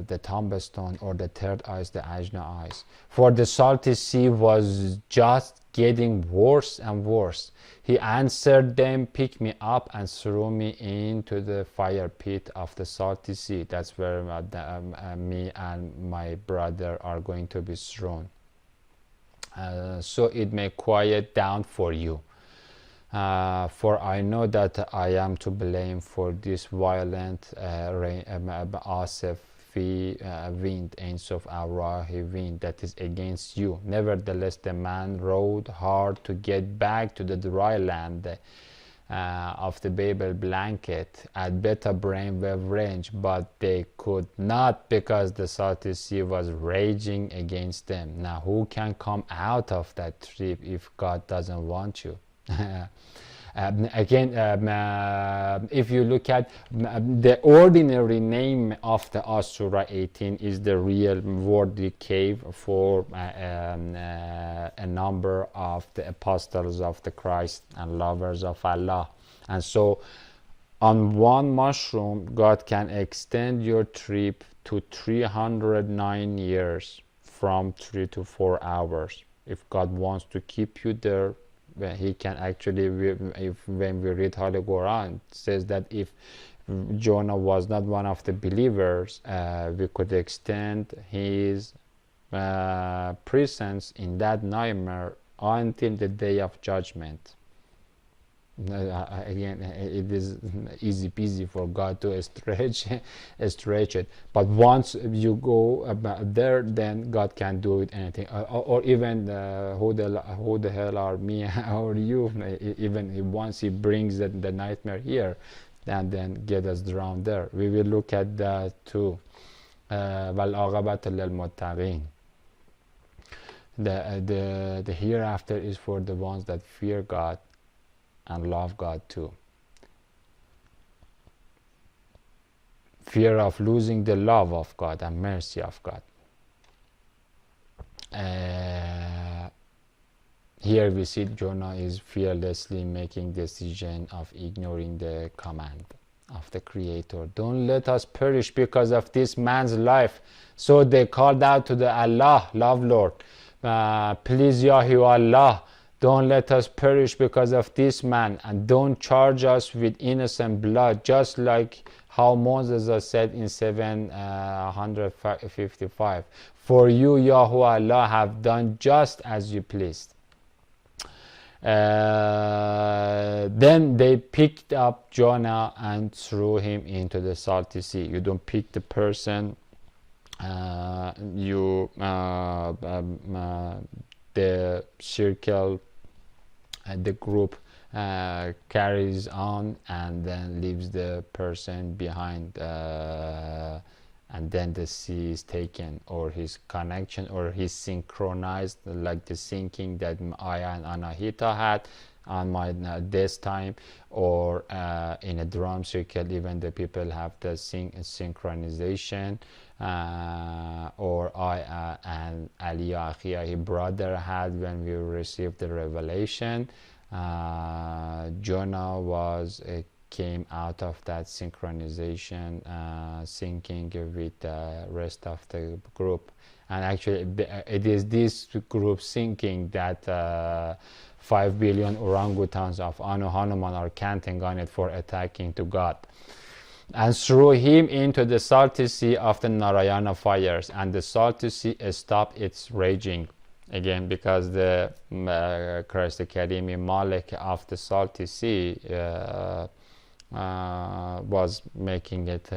The tombstone, or the third eyes, the Ajna eyes. For the salty sea was just getting worse and worse. He answered them, "Pick me up and throw me into the fire pit of the salty sea." That's where me and my brother are going to be thrown. So it may quiet down for you. For I know that I am to blame for this violent Asif wind, Ein Sof Arahi wind that is against you. Nevertheless, the man rowed hard to get back to the dry land of the Babel blanket at better brainwave range, but they could not, because the salty sea was raging against them. Now, who can come out of that trip if God doesn't want you? Again, if you look at the ordinary name of the Surah 18 is the real worldly cave for a number of the apostles of the Christ and lovers of Allah. And so on one mushroom, God can extend your trip to 309 years from 3 to 4 hours. If God wants to keep you there, he can actually, when we read Holy Quran, it says that if Jonah was not one of the believers, we could extend his presence in that nightmare until the day of judgment. Again, it is easy peasy for God to stretch it, but once you go there, then God can do it anything, or even who the hell are me or you, even once he brings the nightmare here, and then get us drowned there. We will look at that too. وَالْعَاقِبَةُ لِلْمُتَّقِينَ. The hereafter is for the ones that fear God and love God too. Fear of losing the love of God and mercy of God. Here we see Jonah is fearlessly making decision of ignoring the command of the Creator. Don't let us perish because of this man's life. So they called out to the Allah, love Lord, please Yahu Allah, don't let us perish because of this man, and don't charge us with innocent blood, just like how Moses said in 755. For you, Yahu Allah, have done just as you pleased. Then they picked up Jonah and threw him into the salty sea. You don't pick the person, the circle, the group carries on and then leaves the person behind, and then the sea is taken, or his connection, or he's synchronized, like the sinking that Aya and Anahita had, on my desk time, or in a drum circle, even the people have the synchronization, or I and Ali Akhia, his brother, had when we received the revelation. Jonah was came out of that synchronization, syncing with the rest of the group. And actually it is this group syncing that 5 billion orangutans of Anu Hanuman are counting on it for attacking to God, and threw him into the salty sea of the Narayana fires, and the salty sea stopped its raging again, because the Christ Karimi Malik of the salty sea was making it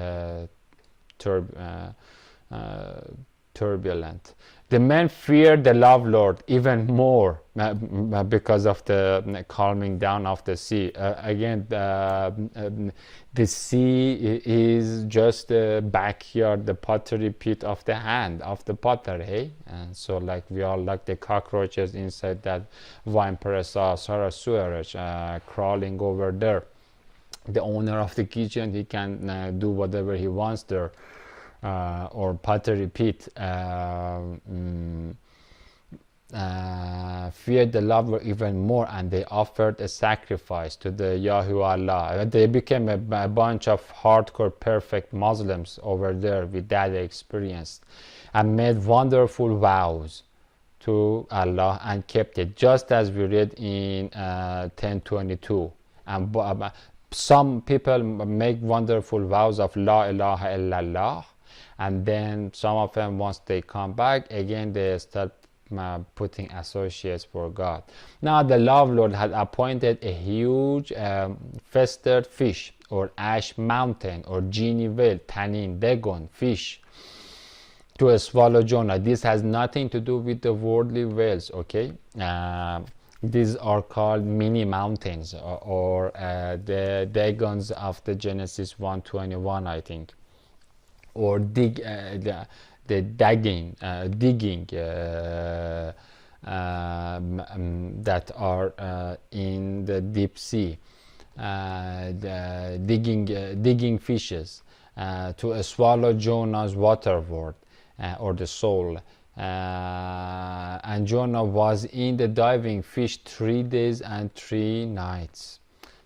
turbulent. The men feared the love Lord even more because of the calming down of the sea. Again, the sea is just the backyard, the pottery pit of the hand of the potter, hey? And so like we are like the cockroaches inside that wine press, Sarah crawling over there. The owner of the kitchen, he can do whatever he wants there. Or pottery pit. Feared the Lord even more, and they offered a sacrifice to the Yahu Allah. They became a bunch of hardcore perfect Muslims over there with that experience, and made wonderful vows to Allah and kept it, just as we read in 10:22. And some people make wonderful vows of La ilaha illallah, and then some of them, once they come back again, they start putting associates for God. Now the Love Lord had appointed a huge festered fish, or ash mountain, or genie whale, tanin, dagon, fish, to swallow Jonah. This has nothing to do with the worldly whales, okay? These are called mini mountains, or the dagons of the Genesis 1:21, I think, or the digging that are in the deep sea, the digging fishes to swallow Jonah's water word, or the soul. And Jonah was in the diving fish 3 days and 3 nights,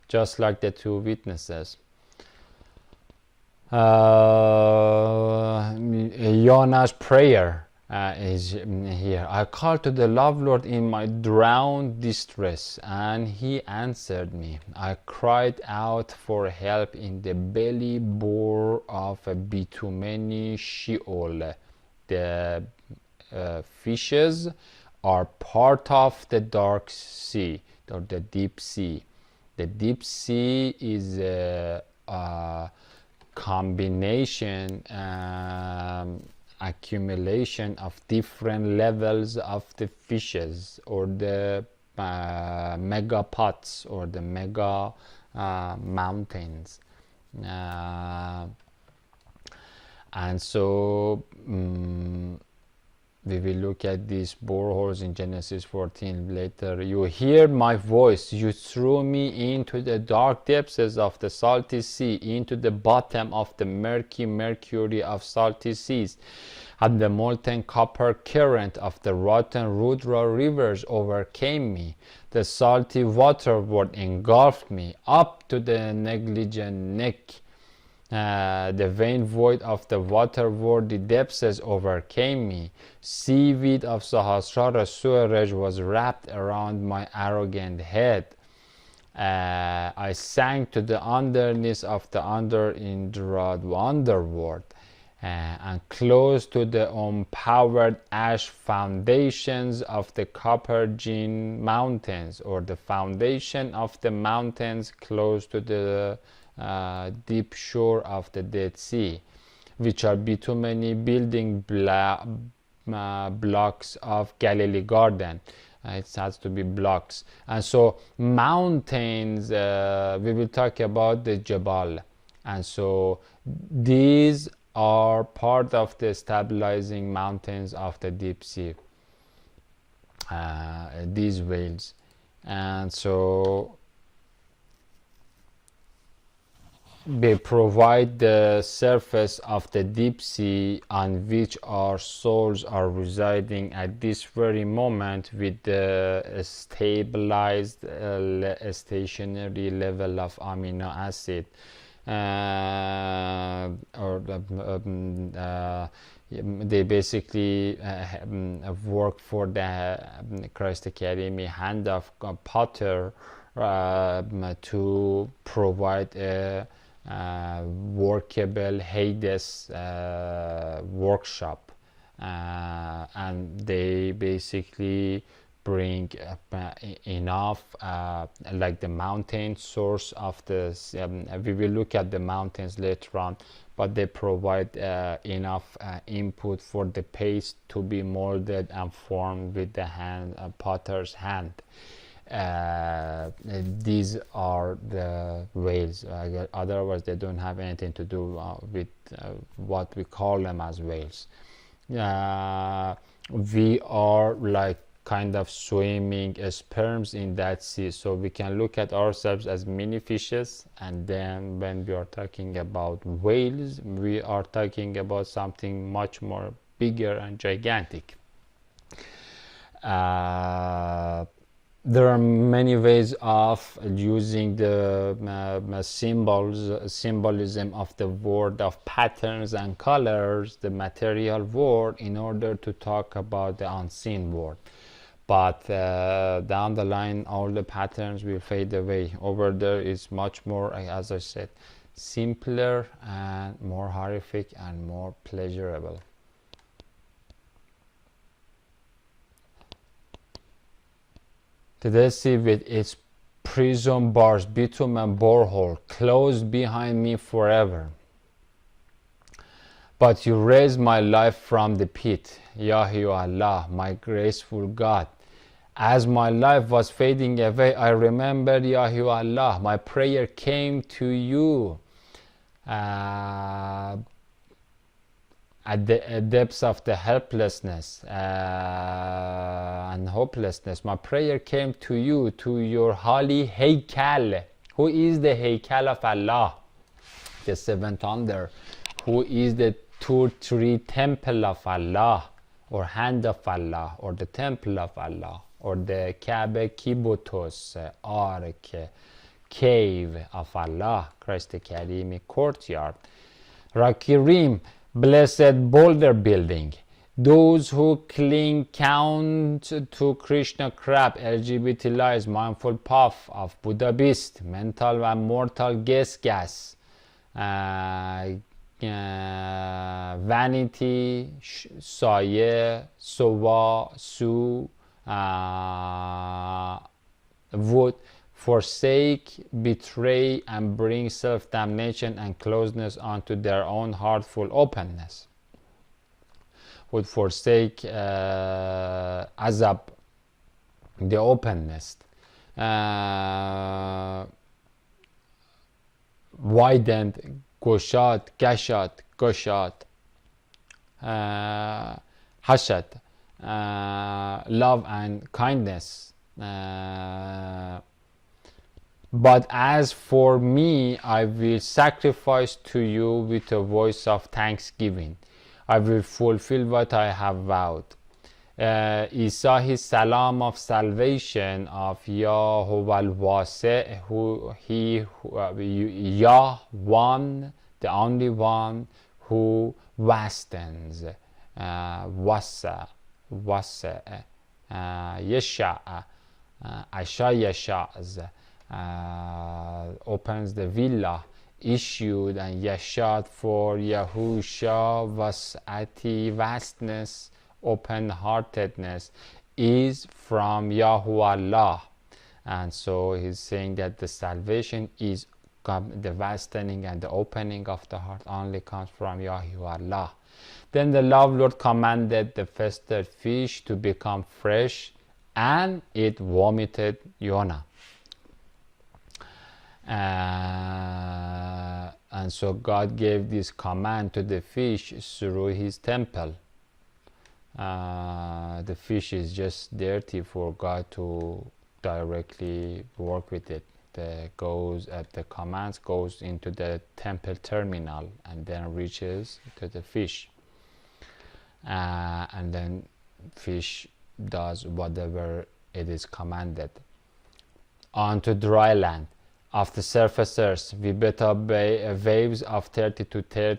just like the 2 witnesses. Jonah's prayer is here. I called to the Love Lord in my drowned distress, and he answered me. I cried out for help in the belly bore of a bitumen Sheol. The fishes are part of the dark sea, or the deep sea. The deep sea is a combination, accumulation of different levels of the fishes, or the megapods, or the mega mountains. And so we will look at these boreholes in Genesis 14 later. You hear my voice. You threw me into the dark depths of the salty sea, into the bottom of the murky mercury of salty seas. And the molten copper current of the rotten Rudra rivers overcame me. The salty water world engulfed me up to the negligent neck. The vain void of the water world, the depths overcame me. Seaweed of Sahasrara sewerage was wrapped around my arrogant head. I sank to the underneath of the underworld, and close to the unpowered ash foundations of the Copper Gene Mountains, or the foundation of the mountains close to the deep shore of the Dead Sea, which are too many building blocks of Galilee Garden. It has to be blocks. And so mountains, we will talk about the Jabal. And so these are part of the stabilizing mountains of the deep sea. These whales. And so they provide the surface of the deep sea on which our souls are residing at this very moment, with the stabilized stationary level of amino acid, or they basically work for the Christ Academy hand of Potter to provide a workable Hades workshop, and they basically bring enough, like the mountain source of the we will look at the mountains later on, but they provide enough input for the paste to be molded and formed with the hand, potter's hand. These are the whales. Otherwise they don't have anything to do with what we call them as whales. We are like kind of swimming sperms in that sea, so we can look at ourselves as mini fishes, and then when we are talking about whales, we are talking about something much more bigger and gigantic. There are many ways of using the symbolism of the word of patterns and colors, the material world, in order to talk about the unseen world. But down the line, all the patterns will fade away. Over there is much more, as I said, simpler and more horrific and more pleasurable. The Dead Sea with its prison bars, bitumen borehole, closed behind me forever. But you raised my life from the pit, Yahu Allah, my graceful God. As my life was fading away, I remembered, Yahu Allah, my prayer came to you. At the depths of the helplessness and hopelessness, my prayer came to you, to your holy Haykal. Who is the Haykal of Allah? The seventh thunder. Who is the two-tree temple of Allah, or hand of Allah, or the temple of Allah, or the Kaaba, Kibutos, Ark, cave of Allah, Christ the Karimi courtyard. Rakirim, blessed boulder building. Those who cling count to Krishna crab, LGBT lies, mindful puff of Buddha beast, mental and mortal gas, vanity, saye, sova, su, would forsake, betray, and bring self-damnation and closeness unto their own heartful openness. Would forsake azab, the openness. Widened, goshat, gashat, goshat, hashat, love and kindness. But as for me, I will sacrifice to you with a voice of thanksgiving. I will fulfill what I have vowed. Isa, his salam of salvation of Yahuwah al-Wasi', Yah, one, the only one who wastens, wasa, yasha, asha yasha'z, opens the villa, issued, and yashad for Yahusha, wasati, vastness, open-heartedness, is from Yahu Allah. And so he's saying that the salvation is the vastening and the opening of the heart only comes from Yahu Allah. Then the Love Lord commanded the festered fish to become fresh, and it vomited Yonah. And so God gave this command to the fish through his temple. The fish is just dirty for God to directly work with it. The commands goes into the temple terminal and then reaches to the fish, and then fish does whatever it is commanded. On to dry land. Of the surface earth, we bet up waves of 13 to 30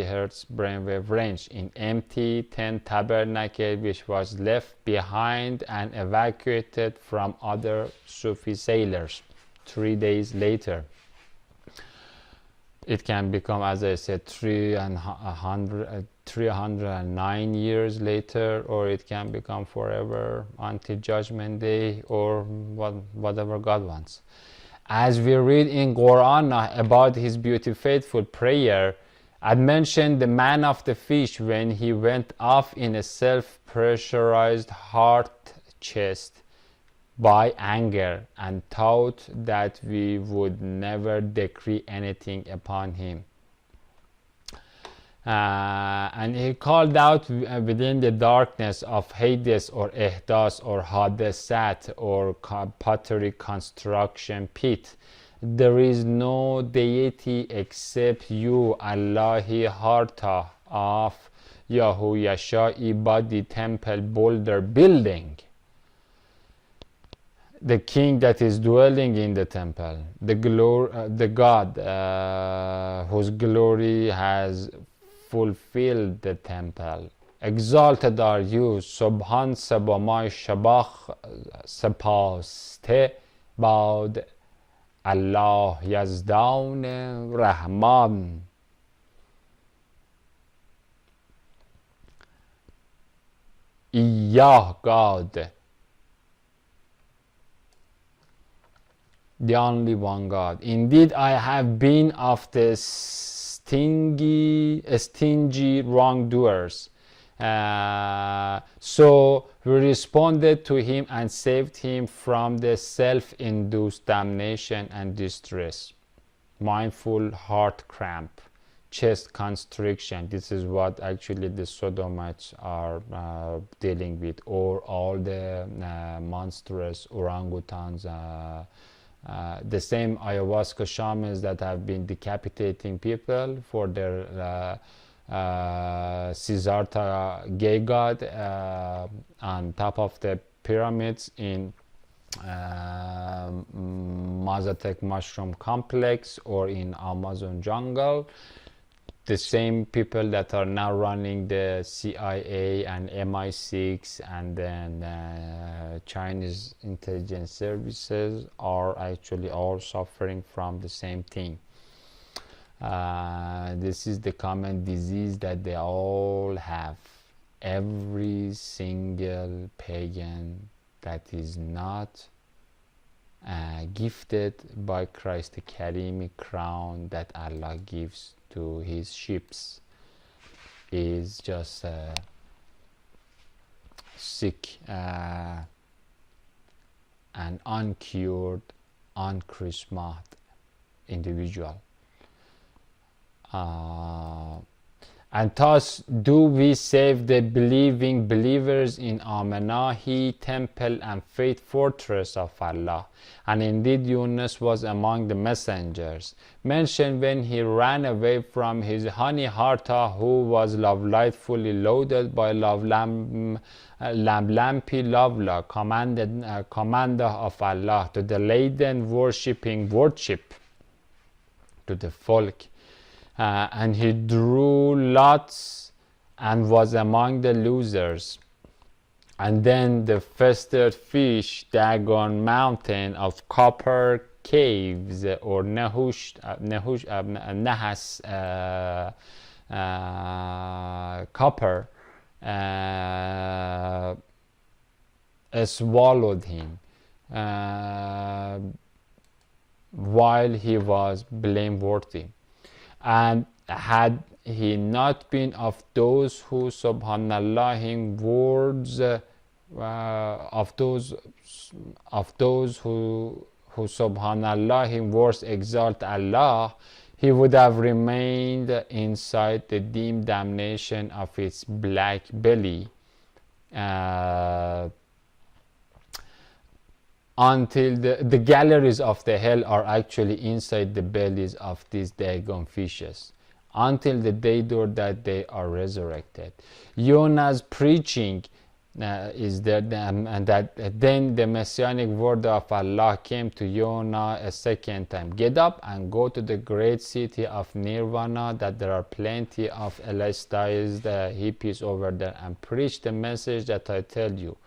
hertz brainwave range in empty 10 tabernacle which was left behind and evacuated from other Sufi sailors 3 days later. It can become, as I said, 309 years later, or it can become forever until Judgment Day, or whatever God wants. As we read in Quran about his beautiful faithful prayer, I mentioned the man of the fish when he went off in a self-pressurized heart chest by anger and thought that we would never decree anything upon him. And he called out within the darkness of Hades or Ihdas or Hadesat or pottery construction pit, there is no deity except you, Allahi Harta of Yahu Yashai body temple boulder building. The king that is dwelling in the temple, the God whose glory has fulfilled the temple. Exalted are you, Subhan Sabamai Shabach Sapaste Baud Allah Yazdaun Rahman. Iyah God, the only one God. Indeed, I have been of the stingy wrongdoers. So we responded to him and saved him from the self-induced damnation and distress. Mindful heart cramp, chest constriction. This is what actually the Sodomites are dealing with, or all the monstrous orangutans, the same ayahuasca shamans that have been decapitating people for their Siddhartha gay god on top of the pyramids in Mazatec mushroom complex or in Amazon jungle. The same people that are now running the CIA and MI6 and then Chinese intelligence services are actually all suffering from the same thing. This is the common disease that they all have. Every single pagan that is not gifted by Christ the Karimic crown that Allah gives to his ships is just sick and uncured, uncharismatic individual. And thus do we save the believing believers in Amenahi temple and faith fortress of Allah. And indeed Yunus was among the messengers, mentioned when he ran away from his honey Harta, who was love-lightfully loaded by Lampi Lavla, commander of Allah, to the laden worshipping worship to the folk. And he drew lots and was among the losers. And then the festered fish, Dagon mountain of copper caves or Nahas copper swallowed him while he was blameworthy. And had he not been of those who subhanallah in words of those who subhanallah in words exalt Allah, he would have remained inside the dim damnation of its black belly. until the galleries of the hell are actually inside the bellies of these dagon fishes, until the day that they are resurrected. Jonah's preaching is there, and that then the messianic word of Allah came to Jonah a second time: get up and go to the great city of Nirvana, that there are plenty of elastized hippies over there, and preach the message that I tell you.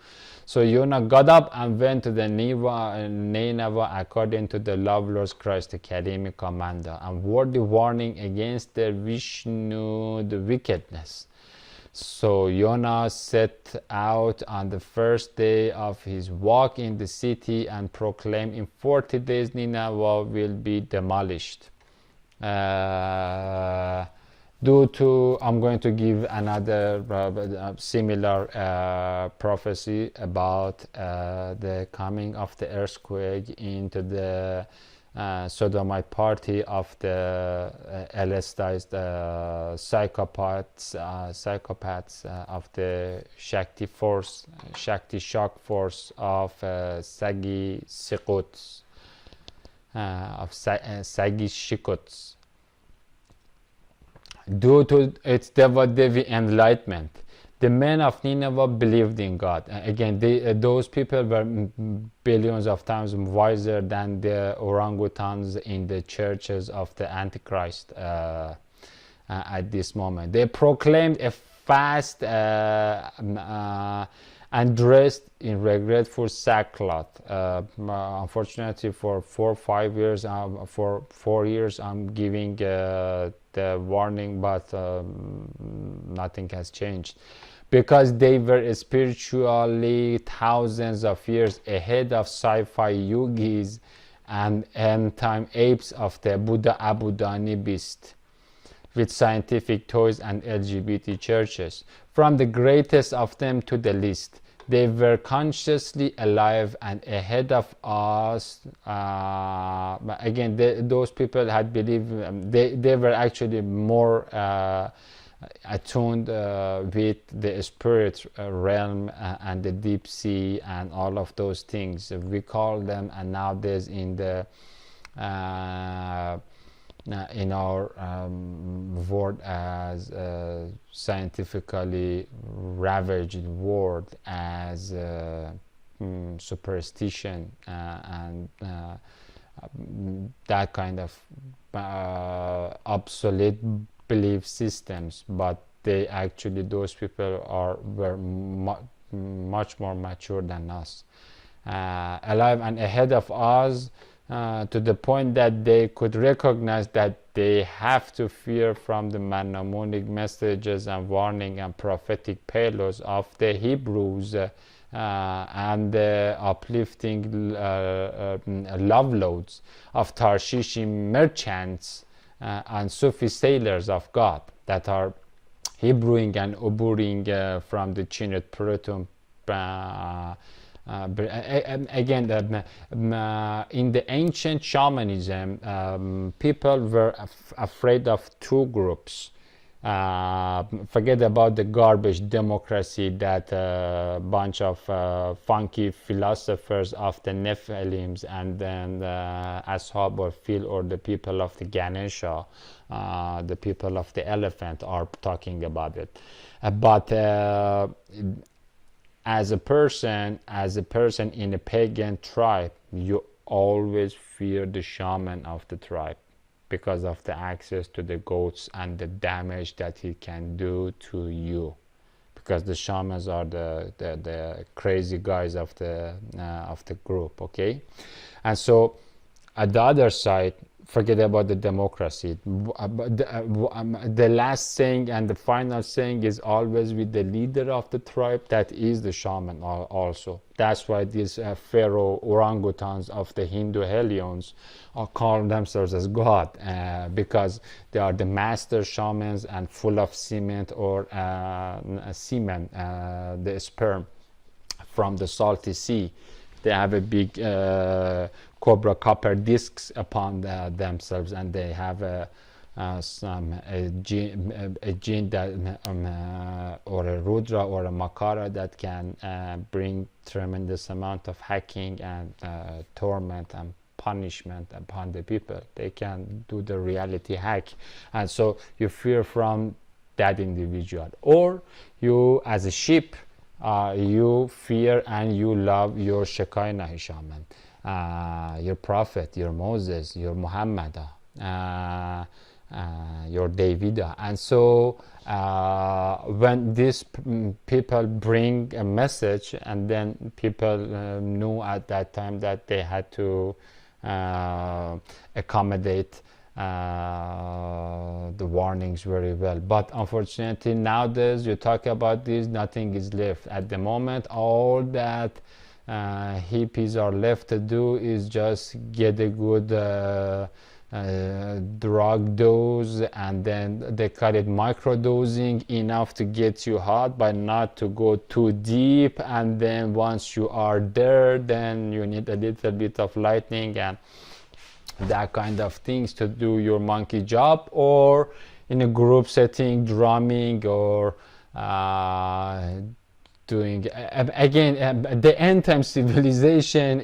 So Jonah got up and went to the Nineveh according to the love Lord Christ, the Karimi commander, and word the warning against the Vishnu, the wickedness. So Jonah set out on the first day of his walk in the city and proclaimed, in 40 days Nineveh will be demolished. Due to, I'm going to give another similar prophecy about the coming of the earthquake into the sodomite party of the LSDized psychopaths of the Shakti shock force of Sagi Sikuts, of Sagi Shikuts. Due to its Devi enlightenment, the men of Nineveh believed in God. Again, those people were billions of times wiser than the orangutans in the churches of the Antichrist at this moment. They proclaimed a fast and dressed in regretful sackcloth. Unfortunately, for 4 or 5 years, for 4 years, I'm giving the warning, but nothing has changed, because they were spiritually thousands of years ahead of sci-fi yogis and end-time apes of the Buddha Abudani beast, with scientific toys and LGBT churches. From the greatest of them to the least, they were consciously alive and ahead of us. Again, those people had believed, they were actually more attuned with the spirit realm and the deep sea and all of those things. We call them, and nowadays in the in our word as scientifically ravaged word as superstition and that kind of obsolete belief systems, but they actually, those people were much more mature than us, alive and ahead of us, to the point that they could recognize that they have to fear from the mnemonic messages and warning and prophetic payloads of the Hebrews and the uplifting love loads of Tarshishi merchants and Sufi sailors of God that are Hebrewing and Uburing from the Chinet Puritum. Again, in the ancient shamanism, people were afraid of two groups. Forget about the garbage democracy that a bunch of funky philosophers of the Nephilims and then the Ashab or Phil or the people of the Ganesha, the people of the elephant are talking about it. But as a person in a pagan tribe, you always fear the shaman of the tribe because of the access to the goats and the damage that he can do to you, because the shamans are the crazy guys of the group. Okay, and so at the other side, forget about the democracy. The last saying and the final saying is always with the leader of the tribe, that is the shaman also. That's why these pharaoh orangutans of the Hindu Hellions call themselves as God, because they are the master shamans and full of cement or semen, the sperm from the salty sea. They have a big copper discs upon themselves, and they have a jinn that, or a rudra or a makara that can bring tremendous amount of hacking and torment and punishment upon the people. They can do the reality hack, and so you fear from that individual. Or you, as a sheep, you fear and you love your Shekinah shaman, your prophet, your Moses, your Muhammad, your Davida. And so when these people bring a message, and then people knew at that time that they had to accommodate the warnings very well. But unfortunately nowadays you talk about this, nothing is left. At the moment, all that hippies are left to do is just get a good drug dose, and then they call it microdosing, enough to get you hot but not to go too deep. And then once you are there, then you need a little bit of lightning and that kind of things to do your monkey job, or in a group setting, drumming, or doing again the end time civilization.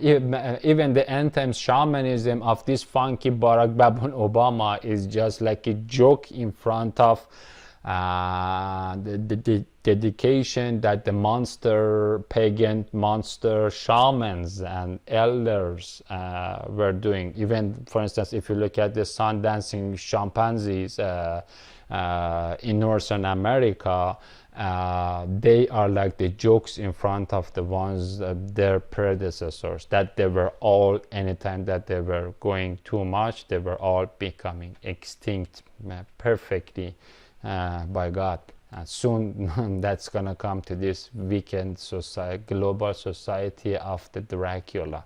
Even the end time shamanism of this funky Barack Obama is just like a joke in front of the dedication that the pagan monster shamans and elders were doing. Even, for instance, if you look at the sun dancing chimpanzees in Northern America, they are like the jokes in front of the ones, their predecessors, that they were all, anytime that they were going too much, they were all becoming extinct perfectly by God. Soon that's gonna come to this weekend society, global society of the Dracula.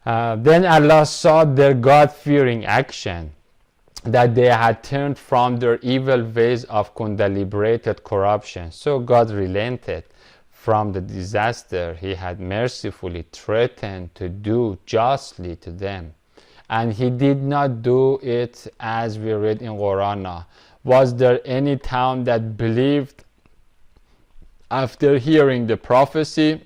Then Allah saw their God-fearing action, that they had turned from their evil ways of deliberated corruption. So God relented from the disaster He had mercifully threatened to do justly to them. And He did not do it, as we read in Quran. Was there any town that believed after hearing the prophecy,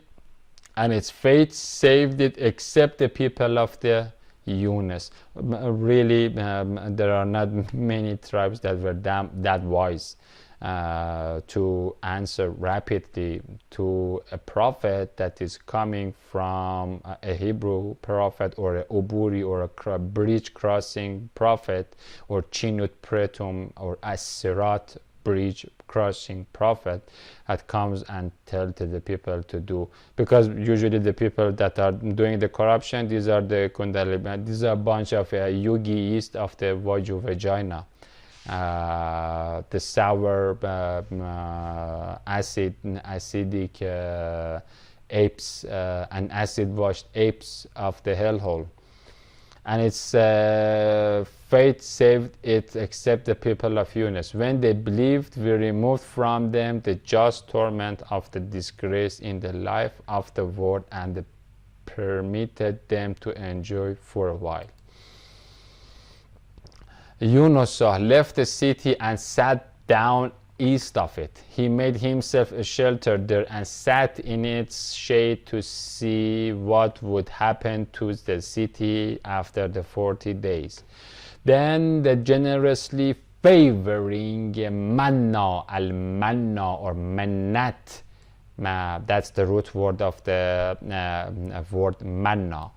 and its fate saved it, except the people of the Yunus? Really, there are not many tribes that were that wise to answer rapidly to a prophet that is coming from a Hebrew prophet, or a Uburi, or a bridge crossing prophet, or Chinut Pretum, or Asirat bridge crossing prophet, that comes and tell to the people to do. Because usually the people that are doing the corruption, these are the Kundalini, these are a bunch of yogis of the Vaju vagina. The sour, acidic apes, and acid-washed apes of the hellhole. And its fate saved it, except the people of Yunus. When they believed, we removed from them the just torment of the disgrace in the life afterward, and permitted them to enjoy for a while. Yunus left the city and sat down east of it. He made himself a shelter there and sat in its shade to see what would happen to the city after the 40 days. Then the generously favoring manna, al-manna, or mannat, that's the root word of the word manna,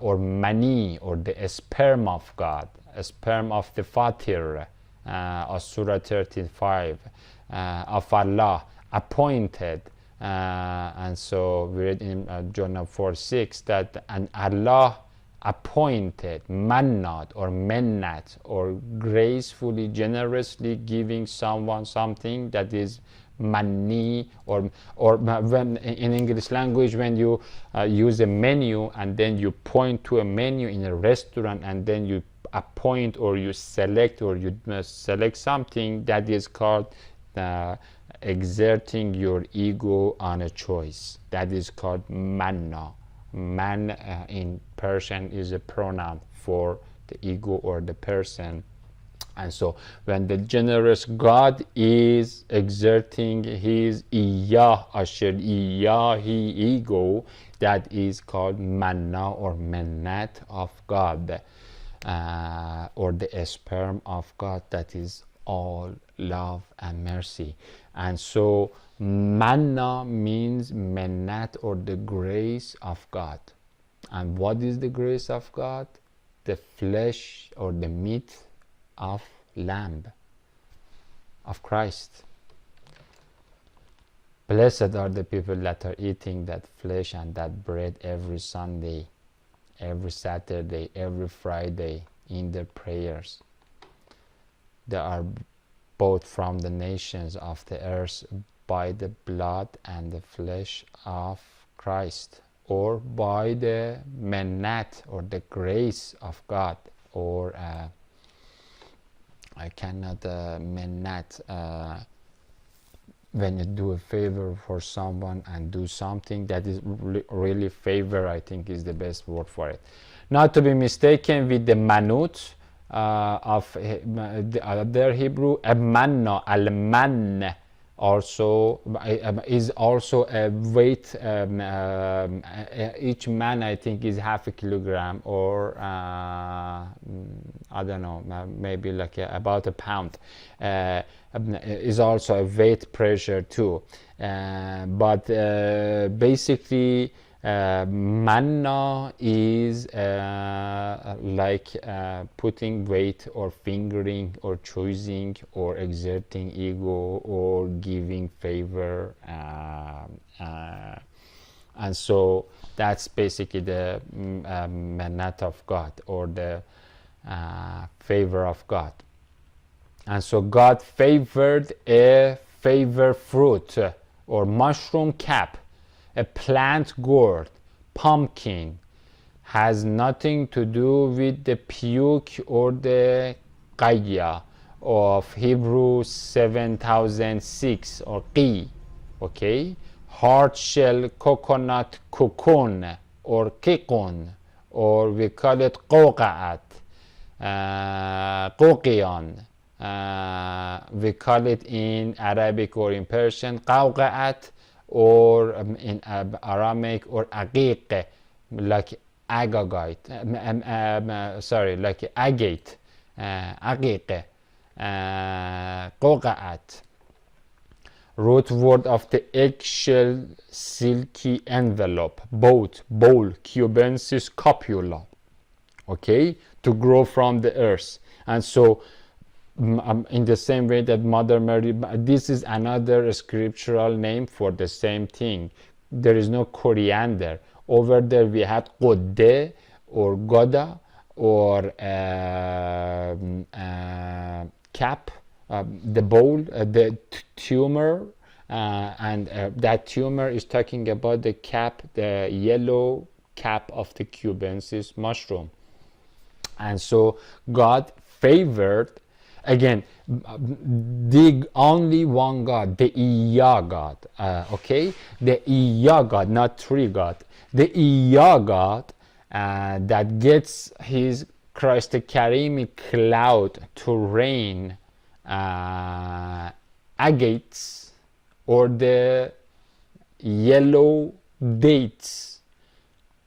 or mani, or the sperm of God, a sperm of the Fatir, of Surah 35, of Allah, appointed. And so we read in Jonah 4:6 that, and Allah appointed mannat, or mennat, or gracefully, generously giving someone something that is money, or when in English language, when you use a menu and then you point to a menu in a restaurant, and then you appoint, or you select, or you select something, that is called exerting your ego on a choice. That is called manna. Man in Persian is a pronoun for the ego or the person. And so when the generous God is exerting his iyah asher iyahi ego, that is called manna or mennat of God, or the sperm of God, that is all love and mercy. And so manna means mennat or the grace of God. And what is the grace of God? The flesh or the meat of lamb, of Christ. Blessed are the people that are eating that flesh and that bread every Sunday, every Saturday, every Friday in their prayers. They are bought from the nations of the earth by the blood and the flesh of Christ, or by the mennat or the grace of God, or I cannot mennat, when you do a favor for someone and do something that is really favor, I think is the best word for it. Not to be mistaken with the manut of the other Hebrew. Manna, al-man, also is also a weight. Each man, I think, is half a kilogram, or I don't know, maybe like about a pound. Is also a weight pressure too, but basically manna is like putting weight or fingering or choosing or exerting ego or giving favor, and so that's basically the mannat of God, or the favor of God. And so God favored a favor fruit or mushroom cap, a plant gourd, pumpkin, has nothing to do with the puke or the qaya of Hebrew 7006 or qi, okay? Hard shell coconut cocoon or kikun, or we call it qoqa'at, qoqiyan. We call it in Arabic or in Persian qawqa'at, or in Aramaic or aqiq, like agagite, sorry, like agate, aqiq, qawqa'at. Root word of the eggshell silky envelope, bowl, cubensis copula, okay, to grow from the earth. And so in the same way that Mother Mary, this is another scriptural name for the same thing. There is no coriander. Over there we had qodde or goda, or cap, the bowl, the tumor, and that tumor is talking about the cap, the yellow cap of the cubensis mushroom. And so God favored, again, the only one God, the Iyah God, okay? The Iyah God, not three God. The Iyah God that gets his Christ Karimi cloud to rain agates, or the yellow dates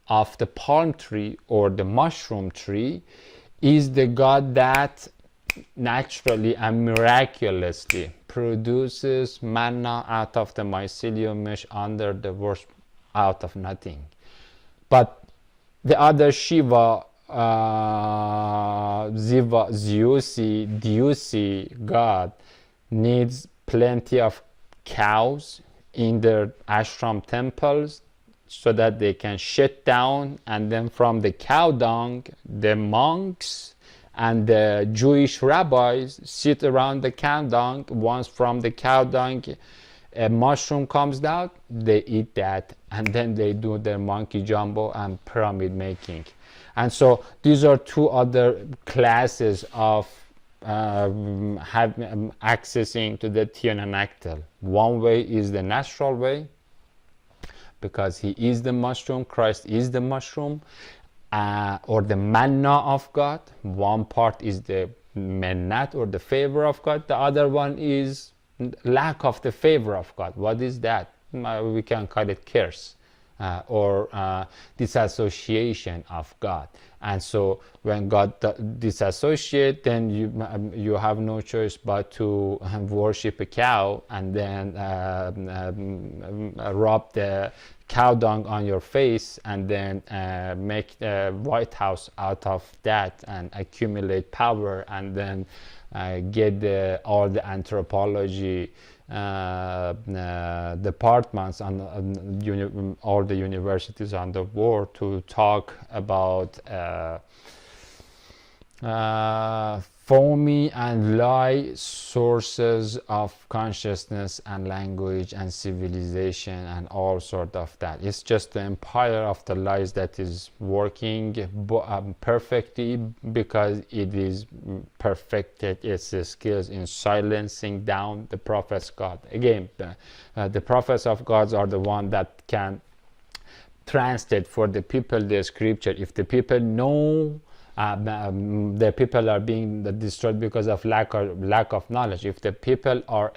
of the palm tree or the mushroom tree, is the God that naturally and miraculously produces manna out of the mycelium mesh under the worst, out of nothing. But the other Shiva, Ziva, Deusi God needs plenty of cows in their ashram temples, so that they can shit down, and then from the cow dung, the monks and the Jewish rabbis sit around the cow dung. Once from the cow dung a mushroom comes out, they eat that, and then they do their monkey jumbo and pyramid making. And so these are two other classes of accessing to the Tionanactal. One way is the natural way, because he is the mushroom, Christ is the mushroom, or the manna of God. One part is the mennat, or the favor of God. The other one is lack of the favor of God. What is that? We can call it curse, or disassociation of God. And so when God disassociate, then you have no choice but to worship a cow, and then rub the cow dung on your face, and then make the White House out of that, and accumulate power, and then get all the anthropology departments on all the universities on the world to talk about phony and lie sources of consciousness and language and civilization and all sort of that. It's just the empire of the lies that is working perfectly, because it is perfected its skills in silencing down the prophets of God. Again, the prophets of God are the one that can translate for the people the scripture. If the people know the people are being destroyed because of lack of knowledge. If the people are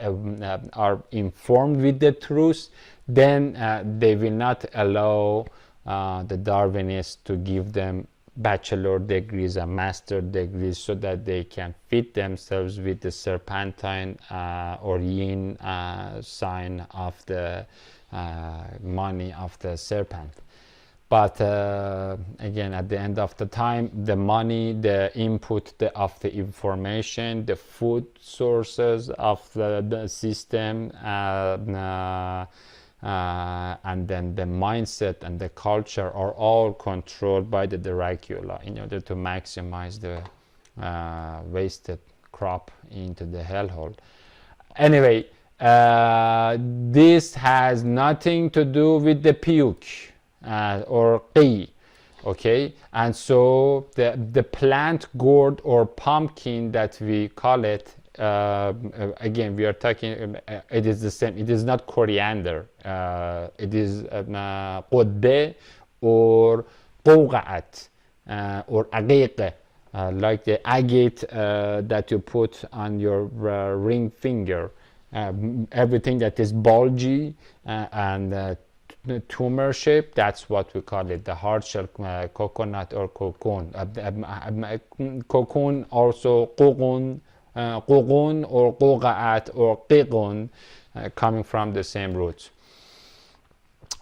informed with the truth, then they will not allow the Darwinists to give them bachelor degrees and master degrees, so that they can feed themselves with the serpentine or yin sign of the money of the serpent. But again, at the end of the time, the money, the input of the information, the food sources of the system, and then the mindset and the culture are all controlled by the Dracula in order to maximize the wasted crop into the hellhole. Anyway, this has nothing to do with the puke. Or qi, okay? And so the plant gourd or pumpkin that we call it, again, we are talking, it is the same. It is not coriander. It is qudde or qawqa'at or aqiq, like the agate that you put on your ring finger. Everything that is bulgy and tumor shape, that's what we call it, the hard shell coconut or cocoon. Cocoon also qoqun or qoqa'at or qiqun, coming from the same roots.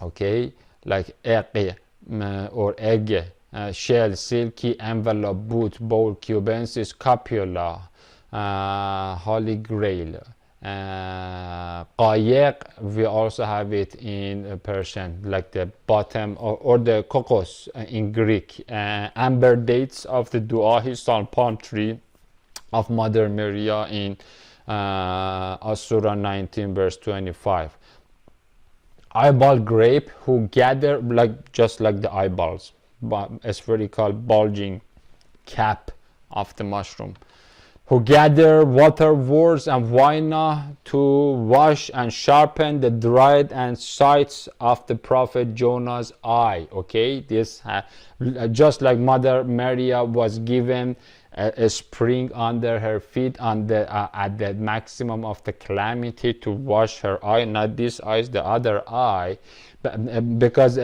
Okay, like eqi or egg, shell, silky, envelope, boot, bowl, cubensis, copula, holy grail. Qayiq, we also have it in Persian, like the bottom, or the kokos in Greek. Amber dates of the Duahi Psalm palm tree of Mother Maria in Surah 19 verse 25. Eyeball grape, who gather just like the eyeballs, but spherical bulging cap of the mushroom, who gather water words and vina to wash and sharpen the dried and sights of the prophet Jonah's eye. Okay, this just like Mother Maria was given a spring under her feet at the maximum of the calamity to wash her eye, not this eye, the other eye, because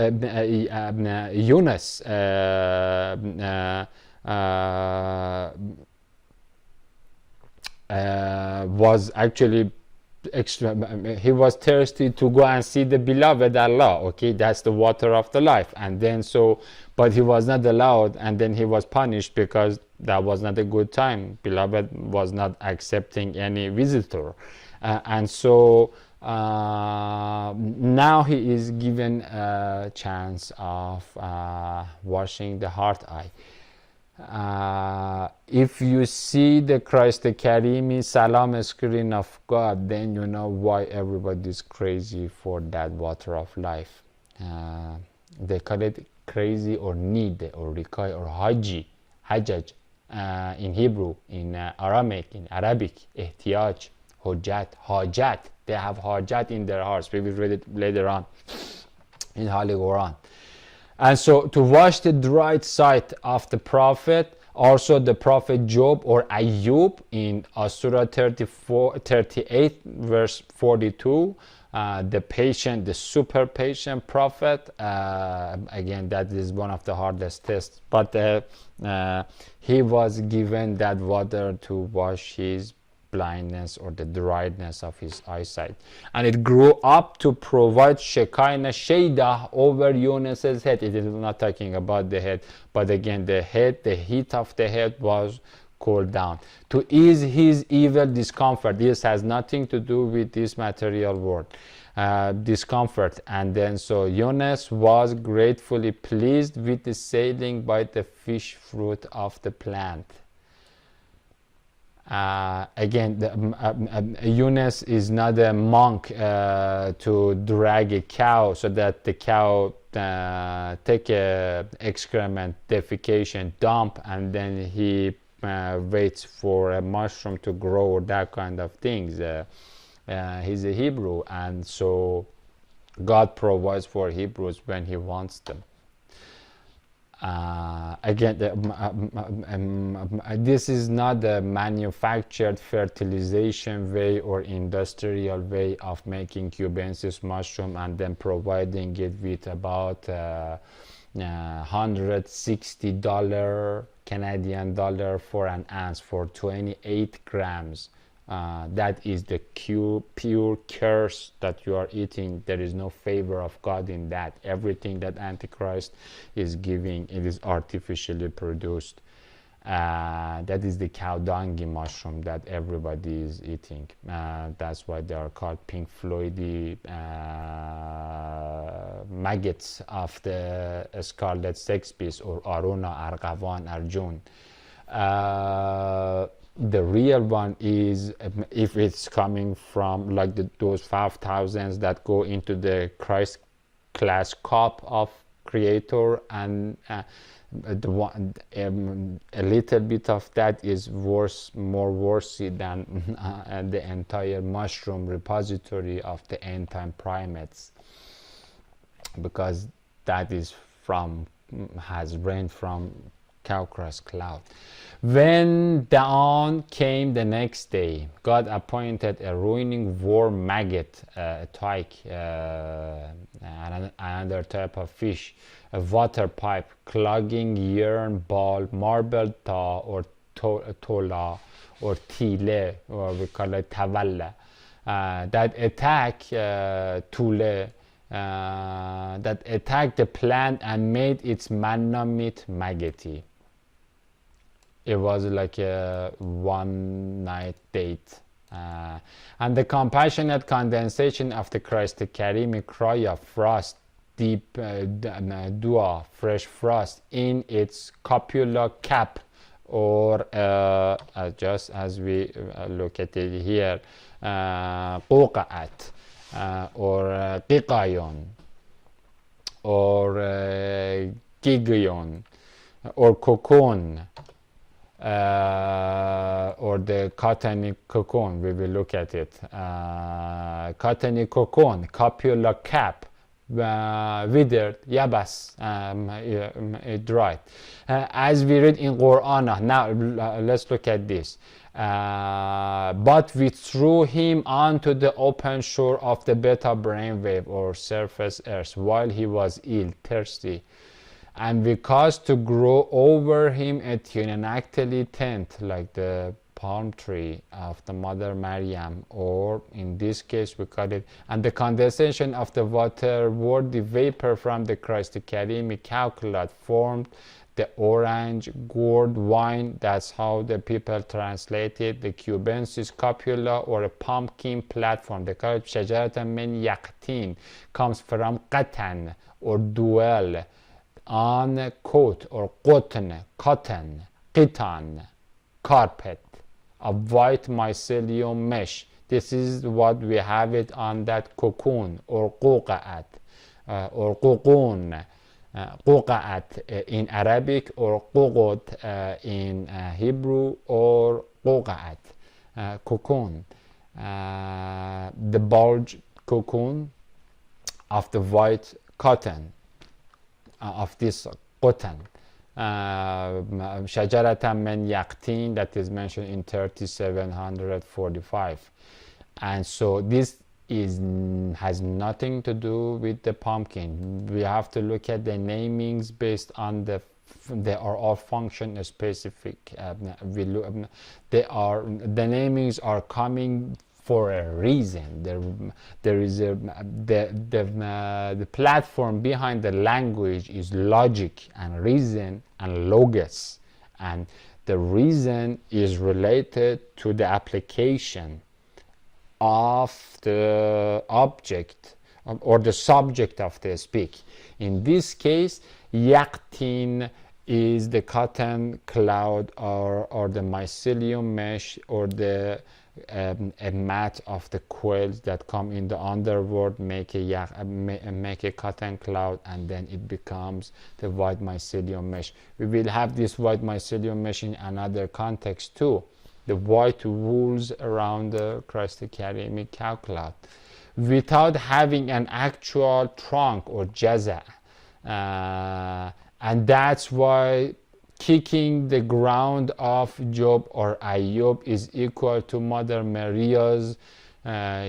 Yunus was actually he was thirsty to go and see the beloved Allah. Okay, that's the water of the life. And then but he was not allowed, and then he was punished because that was not a good time. Beloved was not accepting any visitor, and so now he is given a chance of washing the heart eye. If you see the Christ the Karimi Salam screen of God, then you know why everybody is crazy for that water of life. They call it crazy or need or rikai or haji, hajjaj in Hebrew, in Aramaic, in Arabic, ihtiyaj, hujjat, hajat. They have hajat in their hearts. We will read it later on in Holy Quran. And so to wash the dried sight of the prophet Also, the prophet Job or Ayub in Surah 38, verse 42, the super patient prophet. Again, that is one of the hardest tests. But he was given that water to wash his blindness or the dryness of his eyesight, and it grew up to provide Shekinah Shada over Yunus's head. It is not talking about the head, but again, the head, the heat of the head was cooled down to ease his evil discomfort. This has nothing to do with this material world. Discomfort. And then so Yunus was gratefully pleased with the sailing by the fish fruit of the plant. Again, Yunus is not a monk to drag a cow so that the cow take a excrement, defecation, dump, and then he waits for a mushroom to grow or that kind of things. He's a Hebrew, and so God provides for Hebrews when he wants them. Again, this is not a manufactured fertilization way or industrial way of making cubensis mushroom and then providing it with about $160 Canadian dollar for an ounce for 28 grams. That is the pure curse that you are eating. There is no favor of God in that. Everything that Antichrist is giving, it is artificially produced. That is the cow dung mushroom that everybody is eating. That's why they are called Pink Floydy maggots of the scarlet sex beast, or Aruna, Argavan, Arjun. The real one is, if it's coming from like those 5,000s that go into the Christ class cup of creator, and the one, a little bit of that is more worthy than the entire mushroom repository of the end time primates, because that is has reigned from Caucasus cloud. When dawn came the next day, God appointed a ruining worm maggot, a tyke, another type of fish, a water pipe, clogging yarn ball, marble ta, or tola, or tile, or we call it tavalla, that attack tule, that attacked the plant and made its manna meat maggoty. It was like a one-night date. And the compassionate condensation of the Christ Karim cry of frost, deep dua, fresh frost, in its copula cap, or just as we look at it here, قوقعت, or قيقايون, or gigayon, or cocoon, or the cottony cocoon. We will look at it. Cottony cocoon, copula cap, withered, yabas, dried. As we read in Quran. Now let's look at this. But we threw him onto the open shore of the beta brainwave, or surface earth, while he was ill, thirsty. And we caused to grow over him a tunanactally tent, like the palm tree of the mother Maryam, or in this case we call it, and the condensation of the water worthy vapor from the Christ Karimi calculate formed the orange gourd wine. That's how the people translate it. The cubensis copula, or a pumpkin platform. The shajaratan min yaqtin comes from qatan, or duel, on coat, or cotton, qitan, carpet of white mycelium mesh. This is what we have it on that cocoon, or quqa'at, or ququn, quqa'at in Arabic, or ququt in Hebrew, or quqa'at, cocoon, the bulge cocoon of the white cotton, of this cotton, شجرة من يقطين, that is mentioned in 3745. And so this has nothing to do with the pumpkin. We have to look at the namings based on they are all function specific. The namings are coming for a reason. There is the platform behind the language is logic and reason and logos, and the reason is related to the application of the object or the subject of the speak. In this case, yaktin is the cotton cloud or the mycelium mesh or the a mat of the quails that come in the underworld, make a cotton cloud, and then it becomes the white mycelium mesh. We will have this white mycelium mesh in another context too, the white wools around the Christ carrying cow cloud, without having an actual trunk or jaza. And that's why kicking the ground of Job or Ayub is equal to Mother Maria's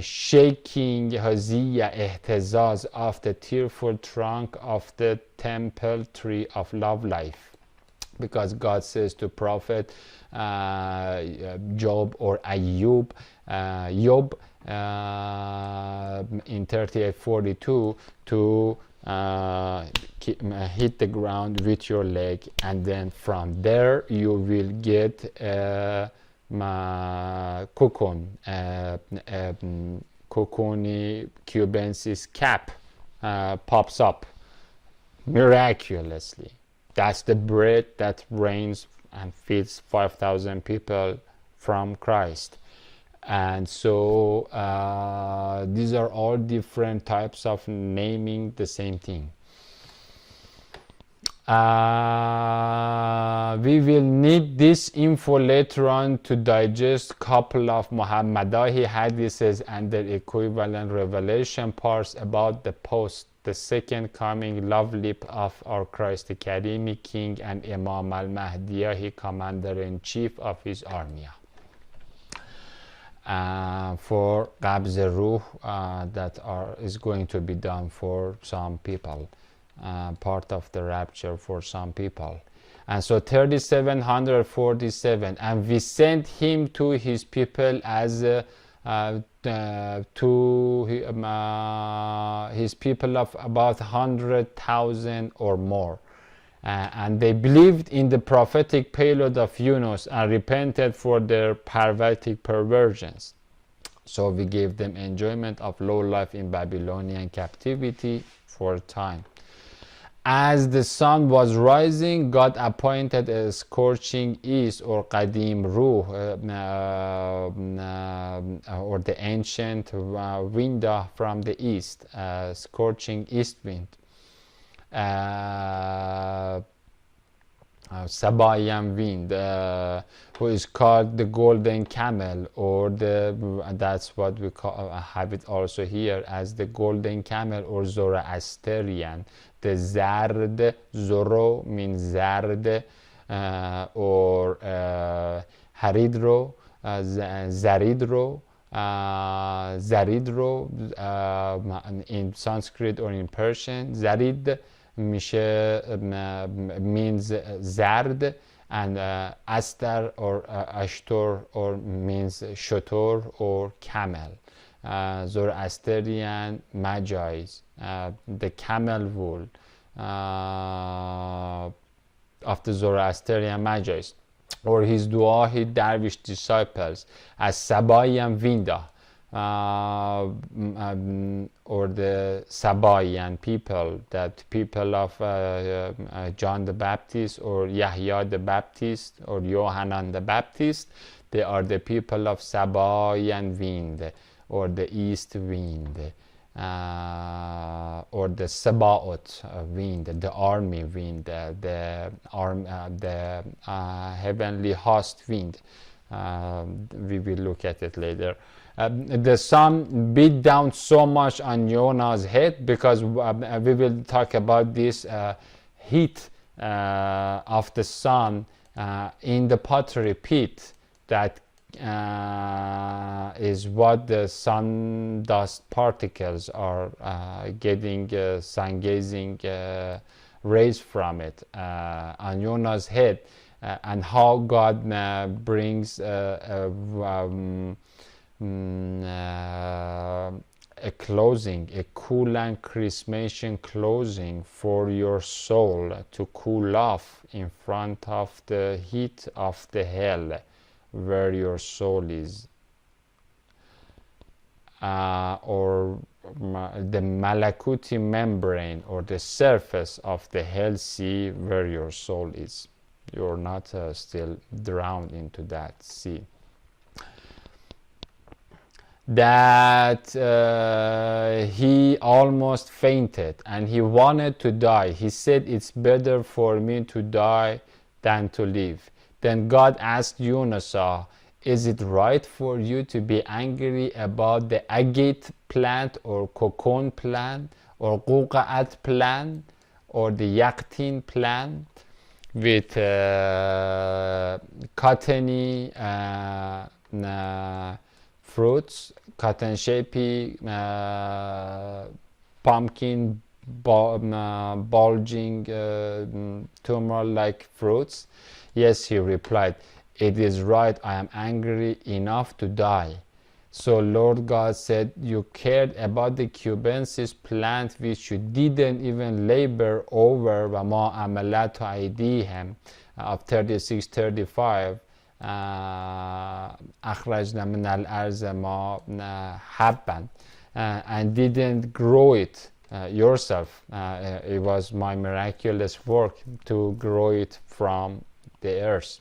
shaking Haziya Ehtezaz of the tearful trunk of the temple tree of love life. Because God says to Prophet Job or Ayub, in 38:42 to hit the ground with your leg, and then from there you will get cocoon, Coconi cubensis cap pops up miraculously. That's the bread that rains and feeds 5,000 people from Christ. And so these are all different types of naming the same thing. We will need this info later on to digest couple of Muhammadahi hadiths and their equivalent revelation parts about the second coming love lip of our Christ the Karimi King and Imam al-Mahdiyahi, commander-in-chief of his army. For Qabz Ruh that is going to be done for some people, part of the rapture for some people. And so 3747, and we sent him to his people as to his people of about 100,000 or more. And they believed in the prophetic payload of Yunus and repented for their pervertic perversions. So we gave them enjoyment of low life in Babylonian captivity for a time. As the sun was rising, God appointed a scorching east, or Qadim Ruh, or the ancient wind from the east, scorching east wind. Sabayan wind, who is called the golden camel, or that's what we have it also here as the golden camel, or Zoroastrian. The Zard, Zoro means Zard, or Haridro, Zaridro, Zaridro in Sanskrit or in Persian. Zarid means Zard, and Astar or Ashtor or means Shotor or camel. Zoroastrian Magi's, the camel wool of the Zoroastrian Magi's, or his Duahi Dervish disciples as Sabayan Vinda, or the Sabayan people, that people of John the Baptist or Yahya the Baptist or Yohanan the Baptist. They are the people of Sabayan wind, or the east wind, or the Sabaoth wind, the army wind, the heavenly host wind. We will look at it later. The sun beat down so much on Jonah's head, because we will talk about this heat of the sun in the pottery pit. That is what the sun dust particles are getting sun gazing rays from it on Jonah's head, and how God brings a closing, a cool and crispation closing for your soul to cool off in front of the heat of the hell where your soul is, or the malakuti membrane, or the surface of the hell sea where your soul is. You're not still drowned into that sea. That he almost fainted and he wanted to die. He said, "It's better for me to die than to live." Then God asked Yunus, "Is it right for you to be angry about the agate plant or cocoon plant or quqa'at plant or the yaqtin plant with cottony fruits, cotton-shaped pumpkin bulging tumor-like fruits?" "Yes," he replied, "it is right. I am angry enough to die." So Lord God said, "You cared about the cubensis plant which you didn't even labor over, وَمَا عَمَلَتْ أَيْدِيهِمْ of 36-35. أخرجنا من الأرض ما حبا, and didn't grow it yourself. It was my miraculous work to grow it from the earth.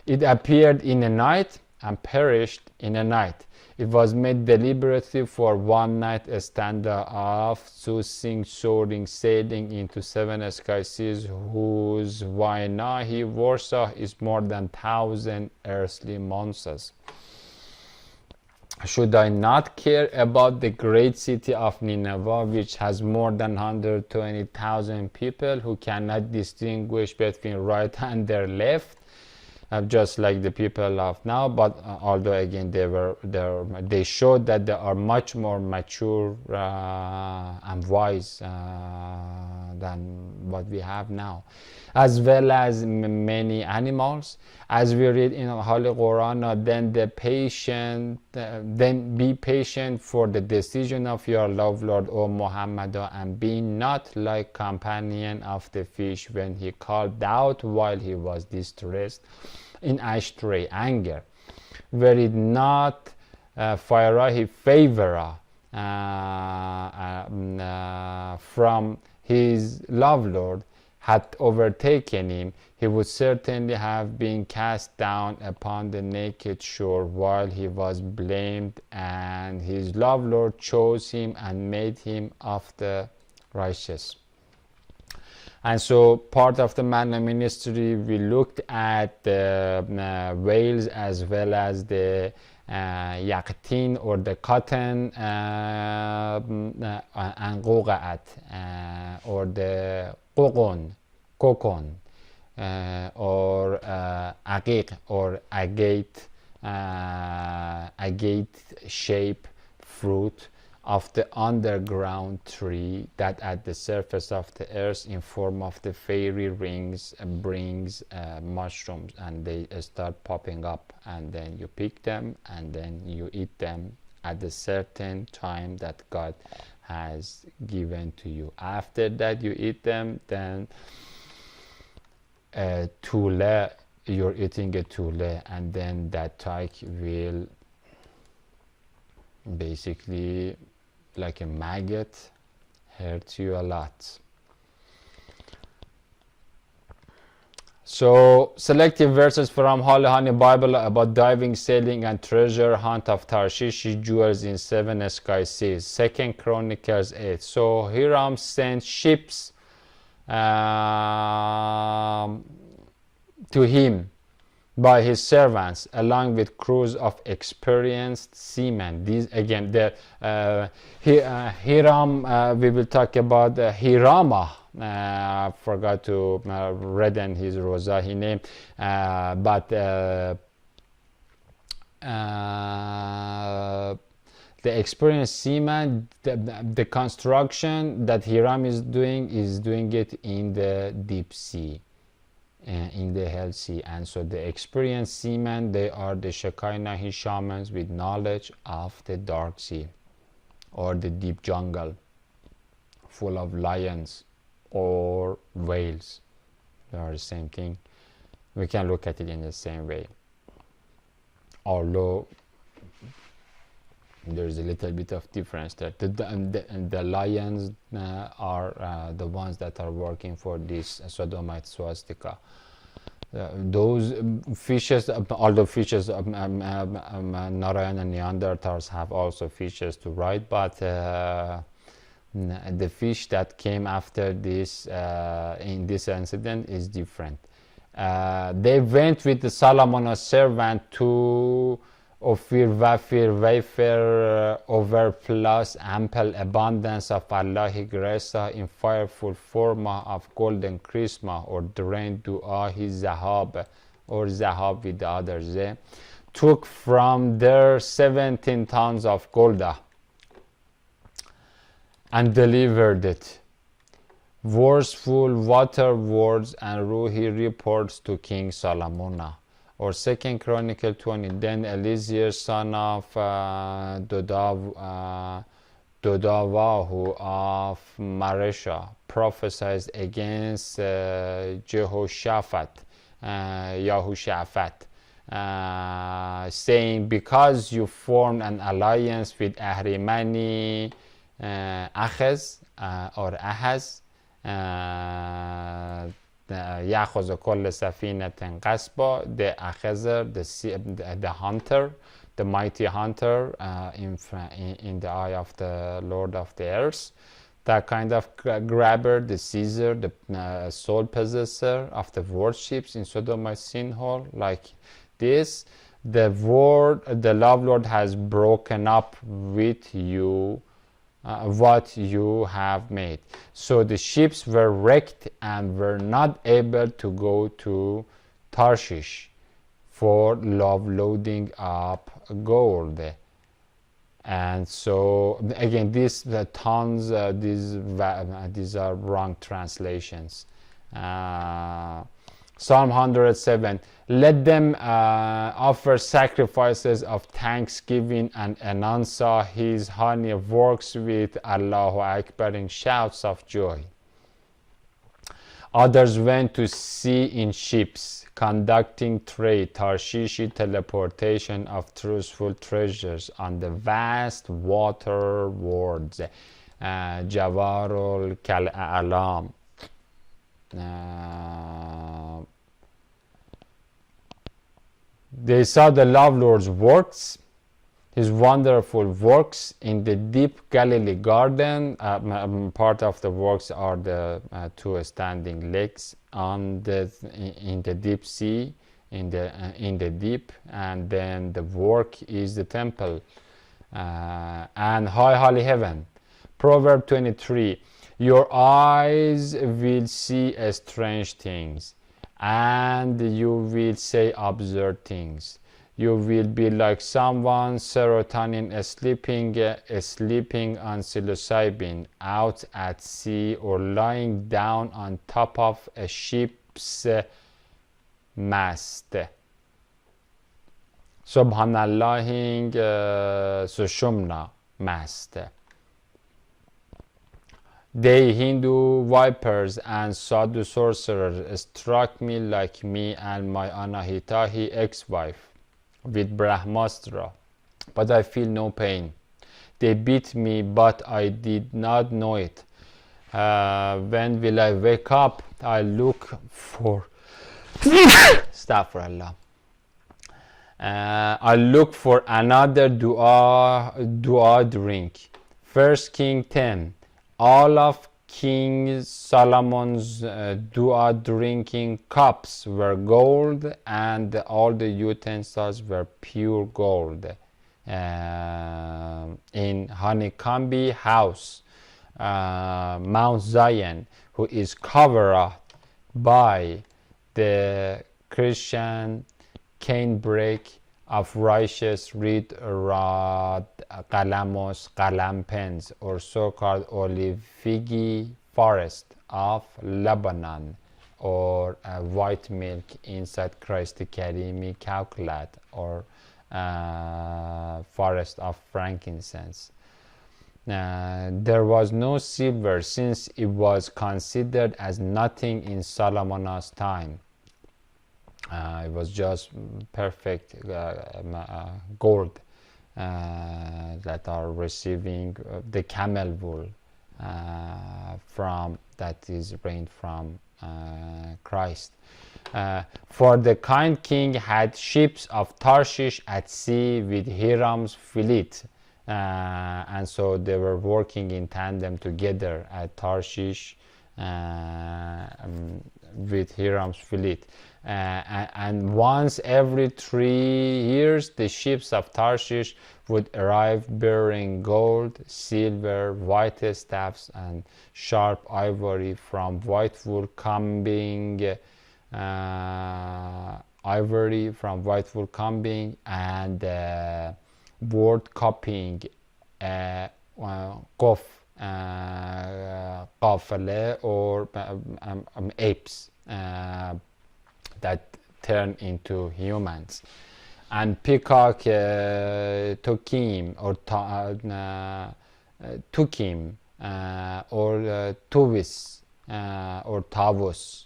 It appeared in a night and perished in a night. It was made deliberately for one night, a standard of sousing, soaring, sailing into 7 sky seas, whose Vainahi Warsaw is more than 1,000 earthly months. Should I not care about the great city of Nineveh, which has more than 120,000 people who cannot distinguish between right and their left, just like the people of now? But although again they showed that they are much more mature and wise than what we have now, as well as many animals, as we read in Holy Quran. Then be patient for the decision of your love, Lord, O Muhammad, and be not like companion of the fish when he called out while he was distressed in ashtray anger. Were it not Firahi favora from his love, Lord, had overtaken him, he would certainly have been cast down upon the naked shore while he was blamed, and his love, Lord, chose him and made him of the righteous. And so part of the manna ministry, we looked at the whales as well as the yaqtin or the cotton and quqa'at or the cocoon or aqiq or agate shaped fruit of the underground tree that at the surface of the earth in form of the fairy rings brings mushrooms, and they start popping up, and then you pick them and then you eat them at a certain time that God has given to you. After that you eat them, then tule, you're eating a tule, and then that tyke will basically, like a maggot, hurts you a lot. So selective verses from Holy Honey Bible about diving, sailing, and treasure hunt of Tarshish jewels in 7 sky seas. 2 Chronicles 8. So Hiram sent ships to him by his servants, along with crews of experienced seamen. These again, Hiram, we will talk about Hirama Forgot to redden his rosa he named, but the experienced seaman, the construction that Hiram is doing it in the deep sea, in the hell sea. And so the experienced seamen, they are the Shekinah shamans with knowledge of the dark sea or the deep jungle full of lions or whales. They are the same thing. We can look at it in the same way, although there's a little bit of difference there. The lions are the ones that are working for this sodomite swastika. Those fishes, although fishes, Narayan and Neanderthals have also fishes to ride, but the fish that came after this in this incident is different. They went with the Solomon's servant to Ophir, Wafir, Wafer, overplus, ample abundance of Allahi grace in fireful form of golden chrisma, or drained du'ahi zahab, or zahab with the other ze, took from there 17 tons of gold and delivered it. Wordsful water words and Ruhi reports to King Solomon. Or 2 Chronicle 20. Then Eliezer son of Dodavahu of Maresha prophesied against Yahushaphat, saying, because you formed an alliance with Ahrimani Ahaz or Ahaz, Yachoz kol safinetin qasba, the Achazer, the hunter, the mighty hunter in the eye of the Lord of the earth, that kind of grabber, the Caesar, the soul possessor of the warships in Sodomite sin hall, like this. The love Lord has broken up with you what you have made. So the ships were wrecked and were not able to go to Tarshish for love loading up gold. And so again, these tons, these are wrong translations. Psalm 107, let them offer sacrifices of thanksgiving and announce his honey works with Allahu Akbar in shouts of joy. Others went to sea in ships, conducting trade, Tarshishi teleportation of truthful treasures on the vast water worlds, Jawarul Kal-A'lam. They saw the love Lord's works, his wonderful works in the deep Galilee garden. Part of the works are the two standing lakes in the deep sea, in the deep, and then the work is the temple and high holy heaven. Proverb 23, your eyes will see strange things, and you will say absurd things. You will be like someone serotonin sleeping on psilocybin out at sea, or lying down on top of a ship's mast. Subhanallah sushumna mast. They Hindu vipers and Sadhu sorcerers struck me like me and my Anahitahi ex-wife with Brahmastra, but I feel no pain. They beat me, but I did not know it. When will I wake up? I look for Astaghfirullah. I look for another dua drink. 1 King 10. All of King Solomon's dua drinking cups were gold, and all the utensils were pure gold. In Honeycomb House, Mount Zion, who is covered by the Christian canebrake of righteous reed rod calamos calam pens, or so-called olive figgy forest of Lebanon, or white milk inside Christ Karimi calculate, or forest of frankincense. There was no silver, since it was considered as nothing in Solomon's time. It was just perfect gold that are receiving the camel wool from that is reigned from Christ. For the kind king had ships of Tarshish at sea with Hiram's fleet, and so they were working in tandem together at Tarshish with Hiram's fleet. And once every 3 years the ships of Tarshish would arrive bearing gold, silver, white staffs, and sharp ivory from white wool combing, and word copying qof, qafale, or apes that turn into humans, and peacock tukim, or tukim, or tuvis, or tavus,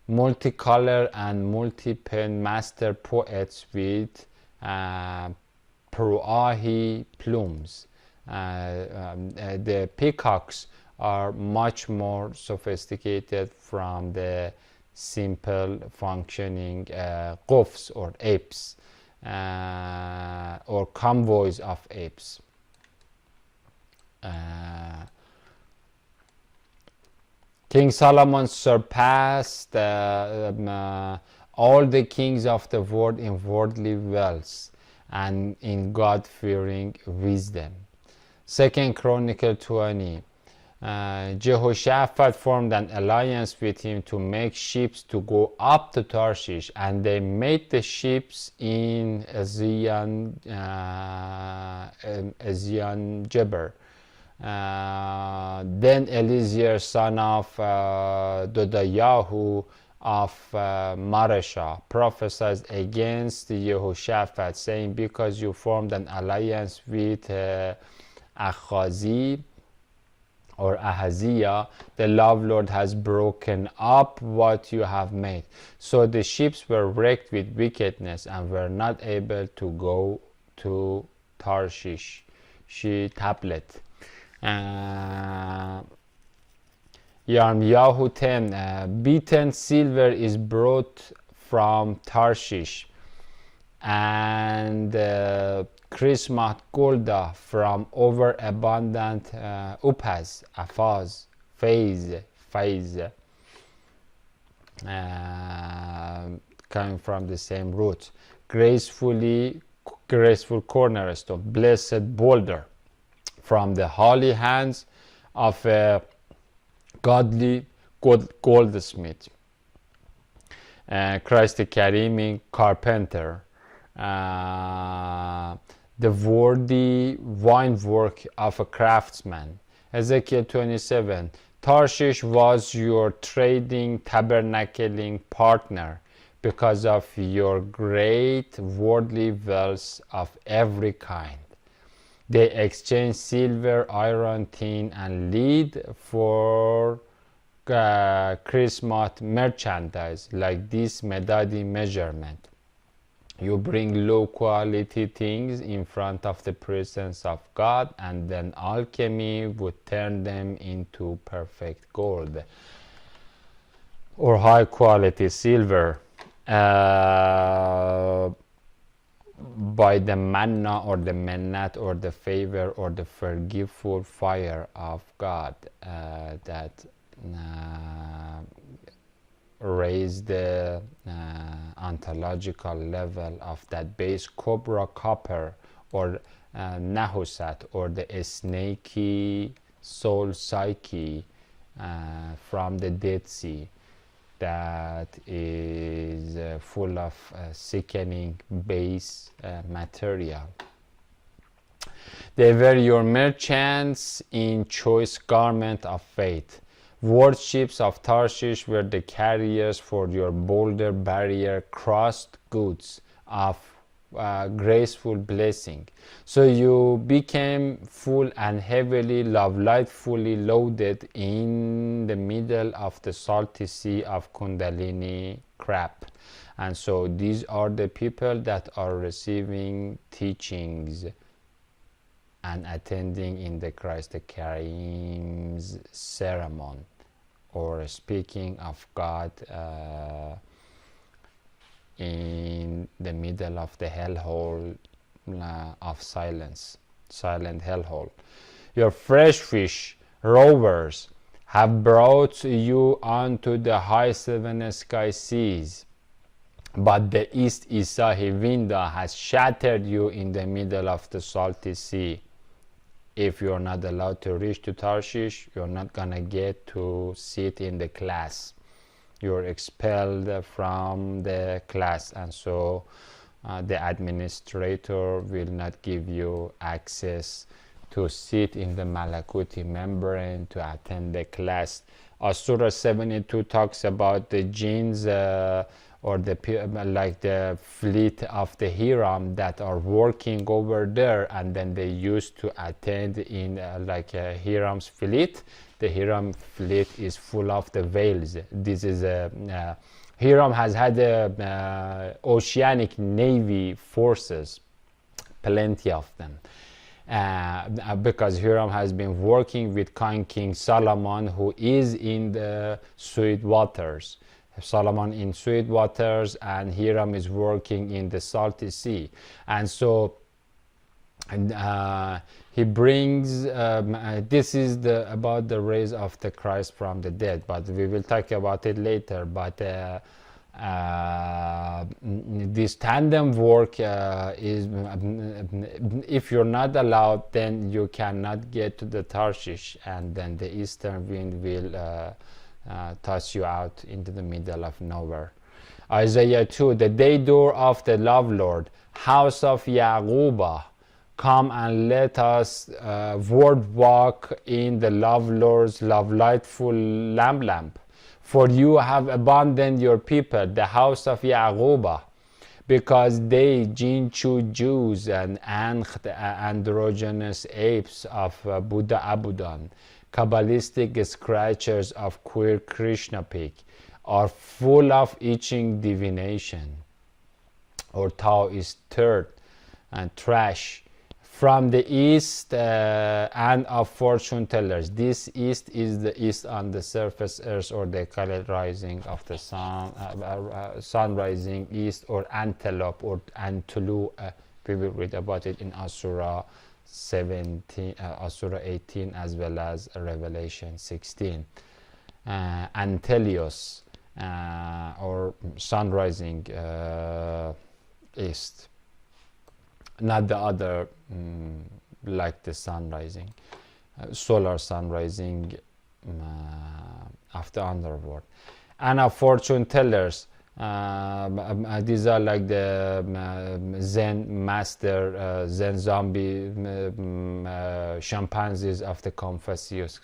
multicolor and multi-pen master poets with pruahi plumes. The peacocks are much more sophisticated from the simple functioning qofs, or apes, or convoys of apes. King Solomon surpassed all the kings of the world in worldly wealth and in God-fearing wisdom. 2 Chronicle 20. Jehoshaphat formed an alliance with him to make ships to go up to Tarshish, and they made the ships in Ezion-Geber. Then Eliezer, son of Dodayahu of Maresha, prophesied against Jehoshaphat, saying, because you formed an alliance with Achazi, or Ahaziah, the Lord has broken up what you have made. So the ships were wrecked with wickedness and were not able to go to Tarshish. Tablet. Yirmiyahu 10. Beaten silver is brought from Tarshish, and Chrismat Golda from overabundant Upaz, Afaz, Faiz, coming from the same root. Graceful cornerstone, blessed boulder, from the holy hands of a godly goldsmith. Christ Karimi, carpenter. The worthy wine work of a craftsman. Ezekiel 27. Tarshish was your trading, tabernacling partner because of your great worldly wealth of every kind. They exchanged silver, iron, tin, and lead for Chrismat merchandise, like this Medadi measurement. You bring low quality things in front of the presence of God, and then alchemy would turn them into perfect gold or high quality silver by the manna, or the mennat, or the favor, or the forgiveful fire of God that raise the ontological level of that base cobra copper, or nahusat, or the snaky soul psyche from the Dead Sea that is full of sickening base material. They were your merchants in choice garment of faith. Warships of Tarshish were the carriers for your boulder barrier crossed goods of graceful blessing. So you became full and heavily lightfully loaded in the middle of the salty sea of Kundalini crap. And so these are the people that are receiving teachings and attending in the Christ the Karim's ceremony, or speaking of God in the middle of the hellhole of silence, silent hellhole. Your fresh fish rovers have brought you onto the high seven sky seas, but the east Isahi wind has shattered you in the middle of the salty sea. If you're not allowed to reach to Tarshish, you're not gonna get to sit in the class. You're expelled from the class, and so the administrator will not give you access to sit in the Malakuti membrane to attend the class. Surah 72 talks about the jinns or the fleet of the Hiram that are working over there, and then they used to attend in Hiram's fleet. The Hiram fleet is full of the whales. This is Hiram has had oceanic navy forces, plenty of them. Because Hiram has been working with King Solomon, who is in the sweet waters. Solomon in sweet waters, and Hiram is working in the salty sea. And so he brings this is about the raise of the Christ from the dead, but we will talk about it later. But this tandem work is, if you're not allowed, then you cannot get to the Tarshish, and then the eastern wind will toss you out into the middle of nowhere. Isaiah 2, the day door of the love Lord, house of Yaquba, come and let us word walk in the love Lord's love lightful lamp. For you have abandoned your people, the house of Yaquba, because they, Jinchu Jews and androgynous apes of Buddha Abudan, Kabbalistic scratchers of queer Krishna pig, are full of itching divination, or Taoist dirt and trash from the east and of fortune tellers. This east is the east on the surface earth, or they call it rising of the sun, sun rising east, or antelope or antulu. We will read about it in Asura 17, Asura 18, as well as Revelation 16. Antelios, or sun rising east, not the other like the sun rising, solar sun rising after underworld. And of fortune tellers, these are like the Zen master, Zen zombie chimpanzees of the Confucius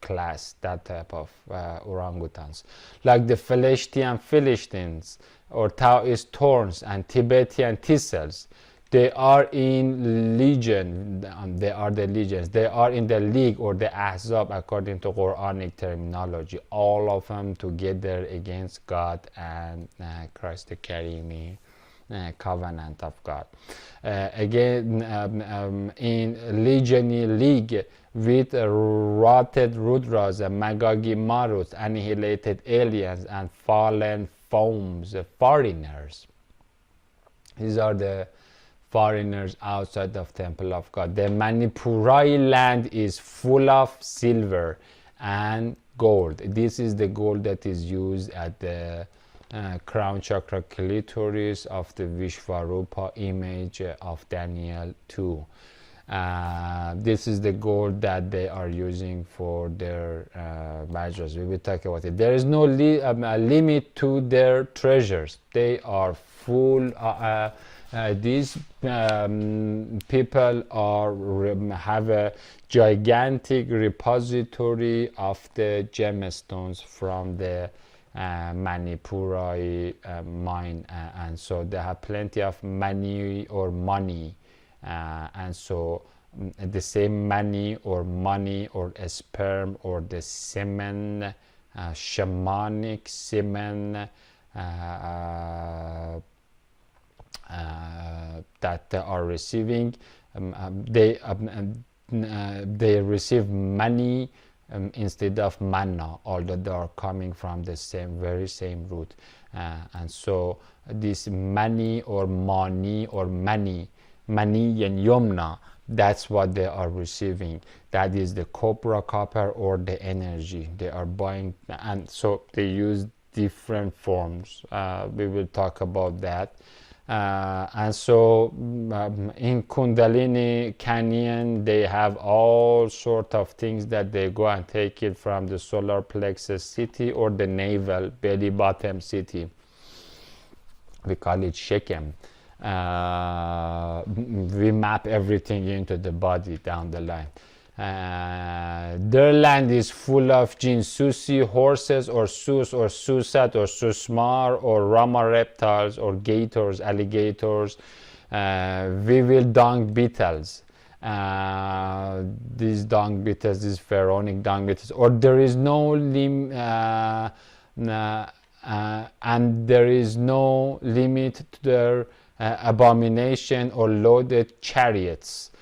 class, that type of orangutans, like the Philistines, or Taoist thorns and Tibetan thistles. They are in legion, they are the legions, they are in the league or the Ahzab according to Quranic terminology, all of them together against God and Christ the Karimi covenant of God. Again, in legiony league with rotted Rudras and Magagi Maruts, annihilated aliens and fallen foams, foreigners. These are the foreigners outside of temple of God. The Manipurai land is full of silver and gold. This is the gold that is used at the crown chakra clitoris of the Vishvarupa image of Daniel 2. This is the gold that they are using for their badges. We will talk about it. There is no limit to their treasures. They are full. These people have a gigantic repository of the gemstones from the Manipurai mine, and so they have plenty of money, and so the same money or a sperm or the semen, shamanic semen, that they are receiving, they receive money instead of manna, although they are coming from the very same root, and so this money or mani and yomna, that's what they are receiving. That is the copper or the energy they are buying, and so they use different forms. We will talk about that. And so in Kundalini Canyon, they have all sort of things that they go and take it from the solar plexus city or the navel belly bottom city. We call it Shechem. We map everything into the body down the line. Their land is full of Jinsusi horses or Sus or Susat or Susmar or Rama reptiles or gators, alligators, we dung beetles. These dung beetles, these pharaonic dung beetles, or there is no and there is no limit to their abomination or loaded chariots.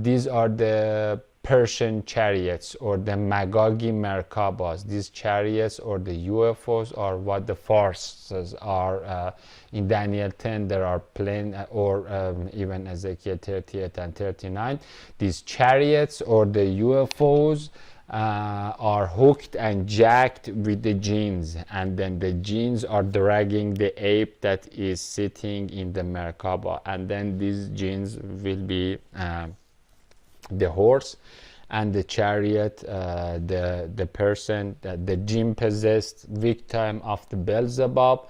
These are the Persian chariots or the Magagi Merkabas. These chariots or the UFOs are what the forces are. In Daniel 10 there are plain, or even Ezekiel 38 and 39. These chariots or the UFOs are hooked and jacked with the jinns, and then the jinns are dragging the ape that is sitting in the Merkaba, and then these jinns will be the horse and the chariot, the person, the jinn possessed victim of the Beelzebub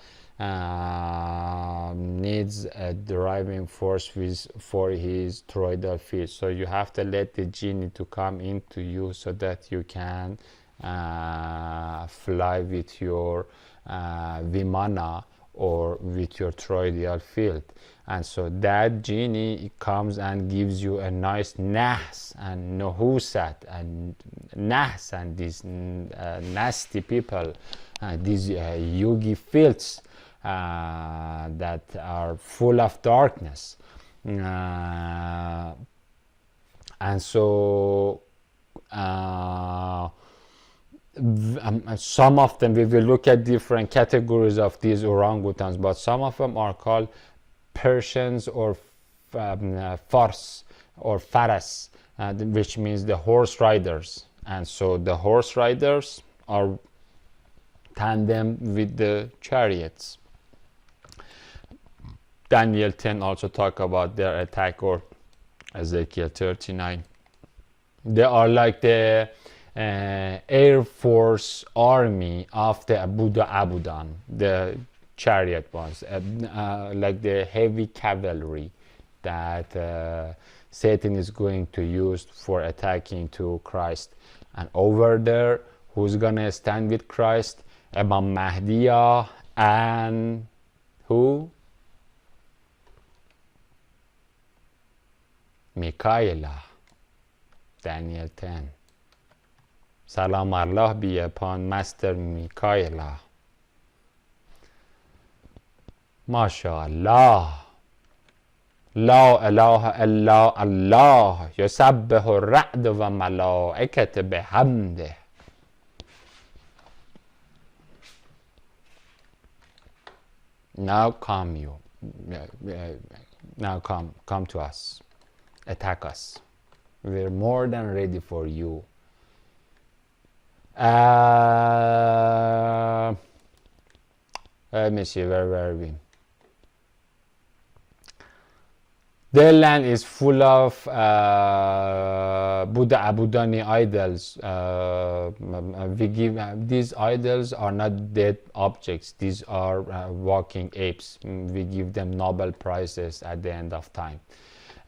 needs a driving force for his toroidal field. So you have to let the genie to come into you so that you can fly with your vimana or with your toroidal field. And so that genie comes and gives you a nice nahs and nohusat and nahs, and these nasty people, these yogi fields that are full of darkness. And so some of them, we will look at different categories of these orangutans, but some of them are called Persians or Fars or Faras, which means the horse riders. And so the horse riders are tandem with the chariots. Daniel 10 also talk about their attack, or Ezekiel 39. They are like the Air Force army of the Abudan, the chariot ones, like the heavy cavalry that Satan is going to use for attacking to Christ. And over there, who's gonna stand with Christ? Imam Mahdiya and who? Mikaela. Daniel 10. Salam Allah be upon Master Mikaela. MashaAllah. La ilaha illa Allah. Yusabbihu ar-ra'du wa malaikatu bihamdih. Now come you. Now come to us. Attack us. We're more than ready for you. Let me see, where were we? Their land is full of Buddha Abudani idols. We give these idols are not dead objects. These are walking apes. We give them Nobel prizes at the end of time.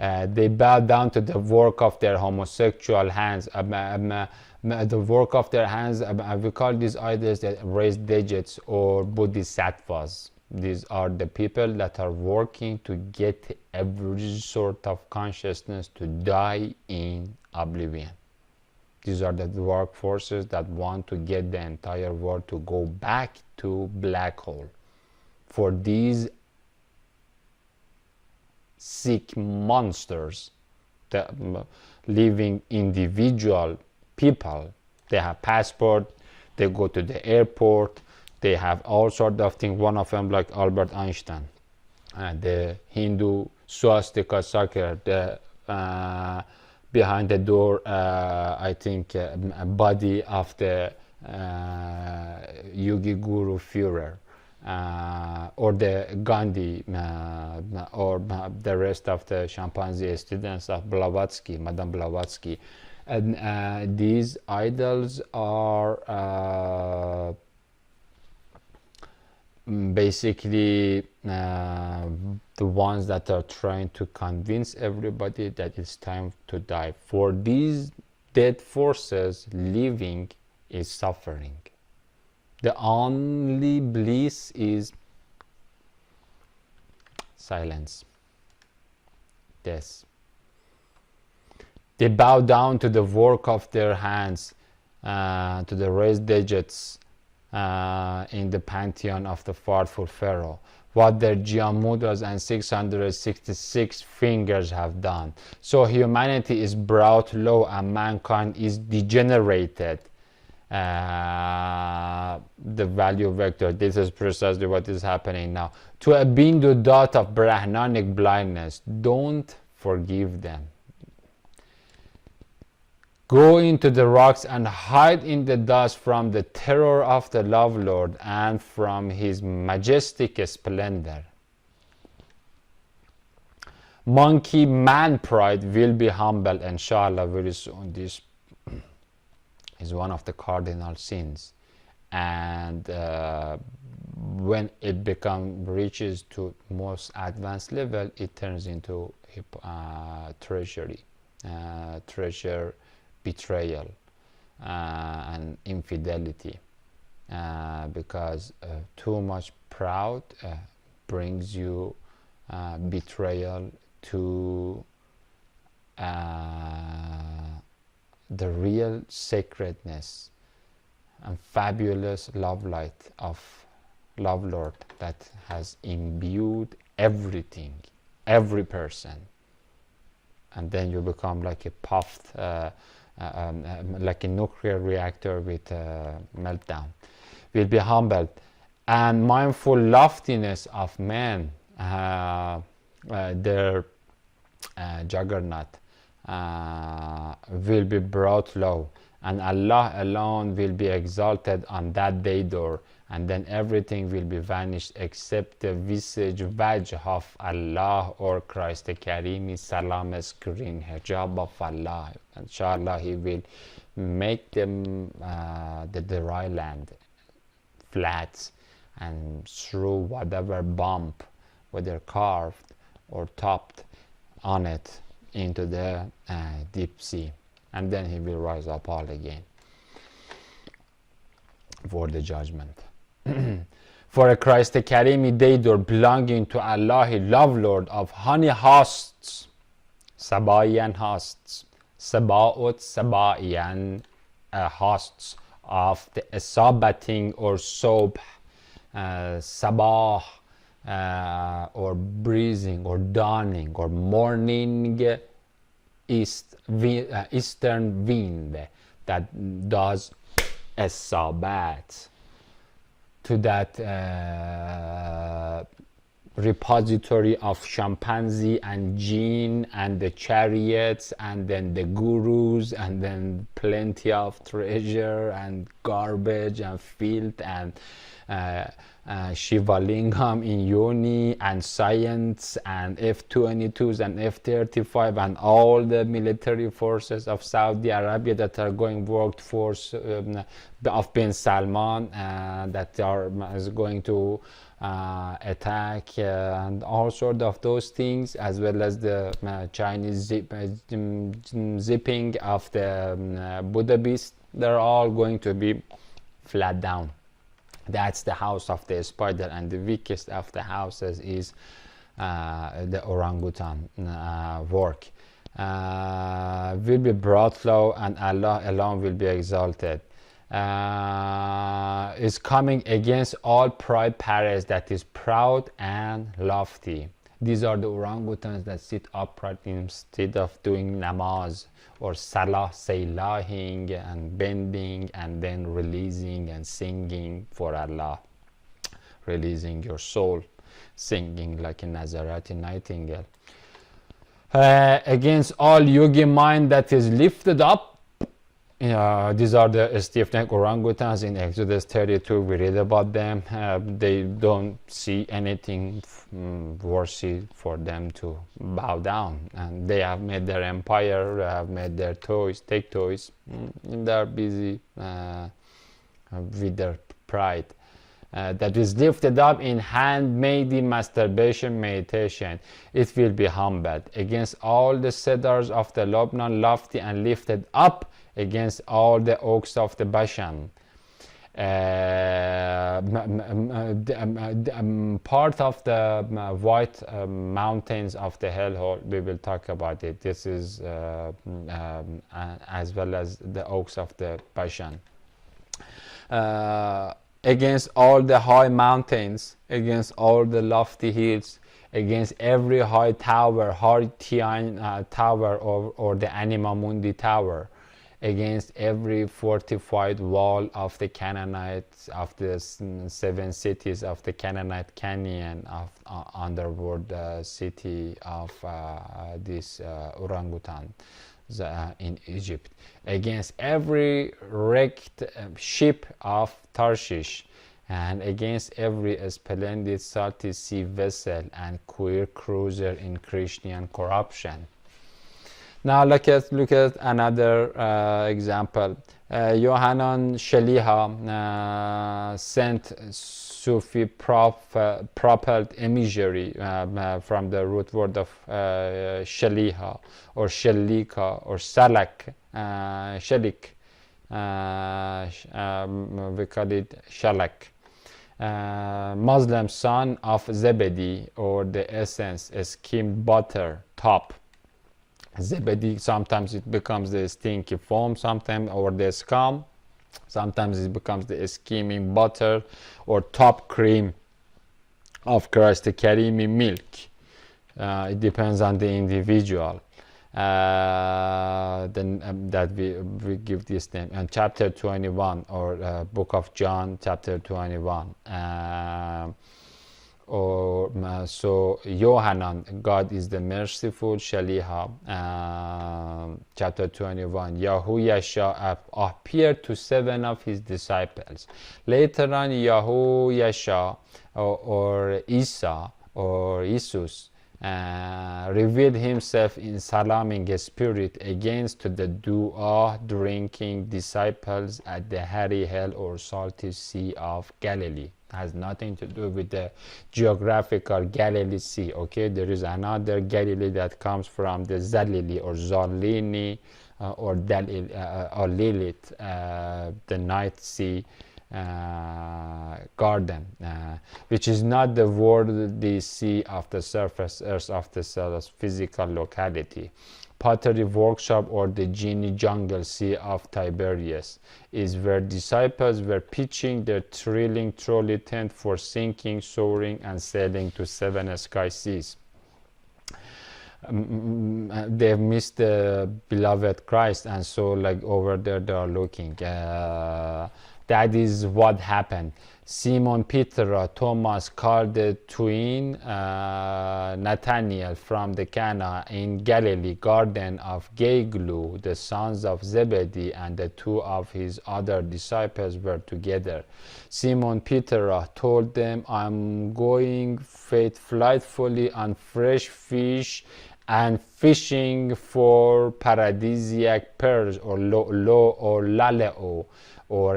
They bow down to the work of their homosexual hands. The work of their hands, we call these idols that raise digits or bodhisattvas. These are the people that are working to get every sort of consciousness to die in oblivion. These are the work forces that want to get the entire world to go back to black hole. For these sick monsters, the living individual people, they have passport, they go to the airport, they have all sorts of things. One of them, like Albert Einstein, the Hindu swastika sucker, the behind the door, I think, body of the Yogi Guru Führer, or the Gandhi, or the rest of the chimpanzee students of Blavatsky, Madame Blavatsky. And these idols are basically the ones that are trying to convince everybody that it's time to die. For these dead forces, living is suffering. The only bliss is silence, death. They bow down to the work of their hands, to the raised digits in the pantheon of the thoughtful pharaoh, what their Jiyamudras and 666 fingers have done. So humanity is brought low and mankind is degenerated. The value vector, this is precisely what is happening now. To a bindu dot of Brahmanic blindness, don't forgive them. Go into the rocks and hide in the dust from the terror of the Love Lord and from his majestic splendor. Monkey man pride will be humbled, inshallah, very soon. This is one of the cardinal sins, and when it reaches to most advanced level, it turns into treachery, betrayal, and infidelity, because too much proud brings you betrayal to the real sacredness and fabulous love light of Love Lord that has imbued everything, every person, and then you become like a puffed, like a nuclear reactor with meltdown. Will be humbled, and mindful loftiness of man, their juggernaut, will be brought low, and Allah alone will be exalted on that day door, and then everything will be vanished except the visage wajh of Allah, or Christ Kareem Salam screen hijab of Allah. Inshallah, he will make them the dry land flat, and through whatever bump, whether carved or topped on it, into the deep sea, and then he will rise up all again for the judgment. For a Christ Karimi Daydor belonging to Allah, Love Lord of honey hosts, Sabayan hosts, Sabaot Sabayan hosts of the Sabating or Sobh, Sabah, or breezing or dawning or morning eastern wind that does a sabat to that repository of chimpanzee and jinn and the chariots and then the gurus and then plenty of treasure and garbage and filth and Shiva Lingam in Yoni and science and F-22s and F-35 and all the military forces of Saudi Arabia that are going workforce of bin Salman that is going to attack and all sort of those things, as well as the Chinese zipping of the Buddha beast. They're all going to be flat down. That's the house of the spider, and the weakest of the houses is the orangutan work. Will be brought low, and Allah alone will be exalted. Is coming against all pride parrots that is proud and lofty. These are the orangutans that sit upright instead of doing namaz or salah, salahing and bending and then releasing and singing for Allah, releasing your soul, singing like a Nazarite nightingale. Against all yogi mind that is lifted up. These are the stiff-necked orangutans in Exodus 32. We read about them. They don't see anything worthy for them to bow down, and they have made their empire, have made their toys, they're busy with their pride. That is lifted up in hand-made masturbation meditation. It will be humbled against all the cedars of the Lebanon, lofty and lifted up against all the oaks of the Bashan. Part of the white mountains of the hellhole, we will talk about it. This is as well as the oaks of the Bashan. Against all the high mountains, against all the lofty hills, against every high tower, Tian tower or the Anima Mundi tower, against every fortified wall of the Canaanites, of the 7 cities of the Canaanite Canyon, of underworld city of this orangutan in Egypt, against every wrecked ship of Tarshish, and against every splendid salty sea vessel and queer cruiser in Christian corruption. Now look at another example. Yohanan Sheliha sent Sufi propelled imagery from the root word of Sheliha or Shelika or Salak, Shelik. We call it Shalak. Muslim son of Zebedee, or the essence, skimmed butter top. Zebedee, sometimes it becomes the stinky foam, sometimes, or the scum, sometimes it becomes the skimming butter or top cream of Christ, the Karimi milk. It depends on the individual. Then that we give this name. And chapter 21, or book of John, chapter 21. So Yohanan, God is the merciful Shaliha, chapter 21. Yahusha appeared to 7 of his disciples. Later on, Yahusha or Isa or Jesus revealed himself in salaming spirit against to the dua drinking disciples at the hairy hell or salty sea of Galilee. Has nothing to do with the geographical Galilee Sea. Okay, there is another Galilee that comes from the Zalili or Zalini or Lilith, the Night Sea garden, which is not the worldly sea of the surface earth of the cell's physical locality. Pottery workshop, or the genie jungle sea of Tiberias, is where disciples were pitching their thrilling trolley tent for sinking, soaring, and sailing to 7 sky seas. They've missed the beloved Christ, and so like over there they are looking. The that is what happened. Simon Peter, Thomas called the twin, Nathanael from the Cana in Galilee, garden of Galilee, the sons of Zebedee, and the two of his other disciples were together. Simon Peter told them, I'm going faithfully on fresh fish and fishing for paradisiac pearls, or lo or laleo, or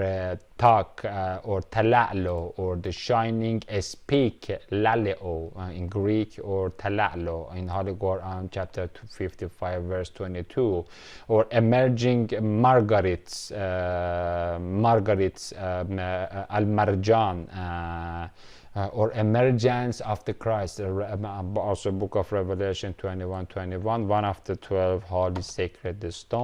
tak, or talalo, or the shining speak, laleo in Greek, or talalo in Holy Quran chapter 55 verse 22, or emerging margarites, al-marjan, or emergence of the Christ, also book of Revelation 21:21, one of the 12 holy sacred stones.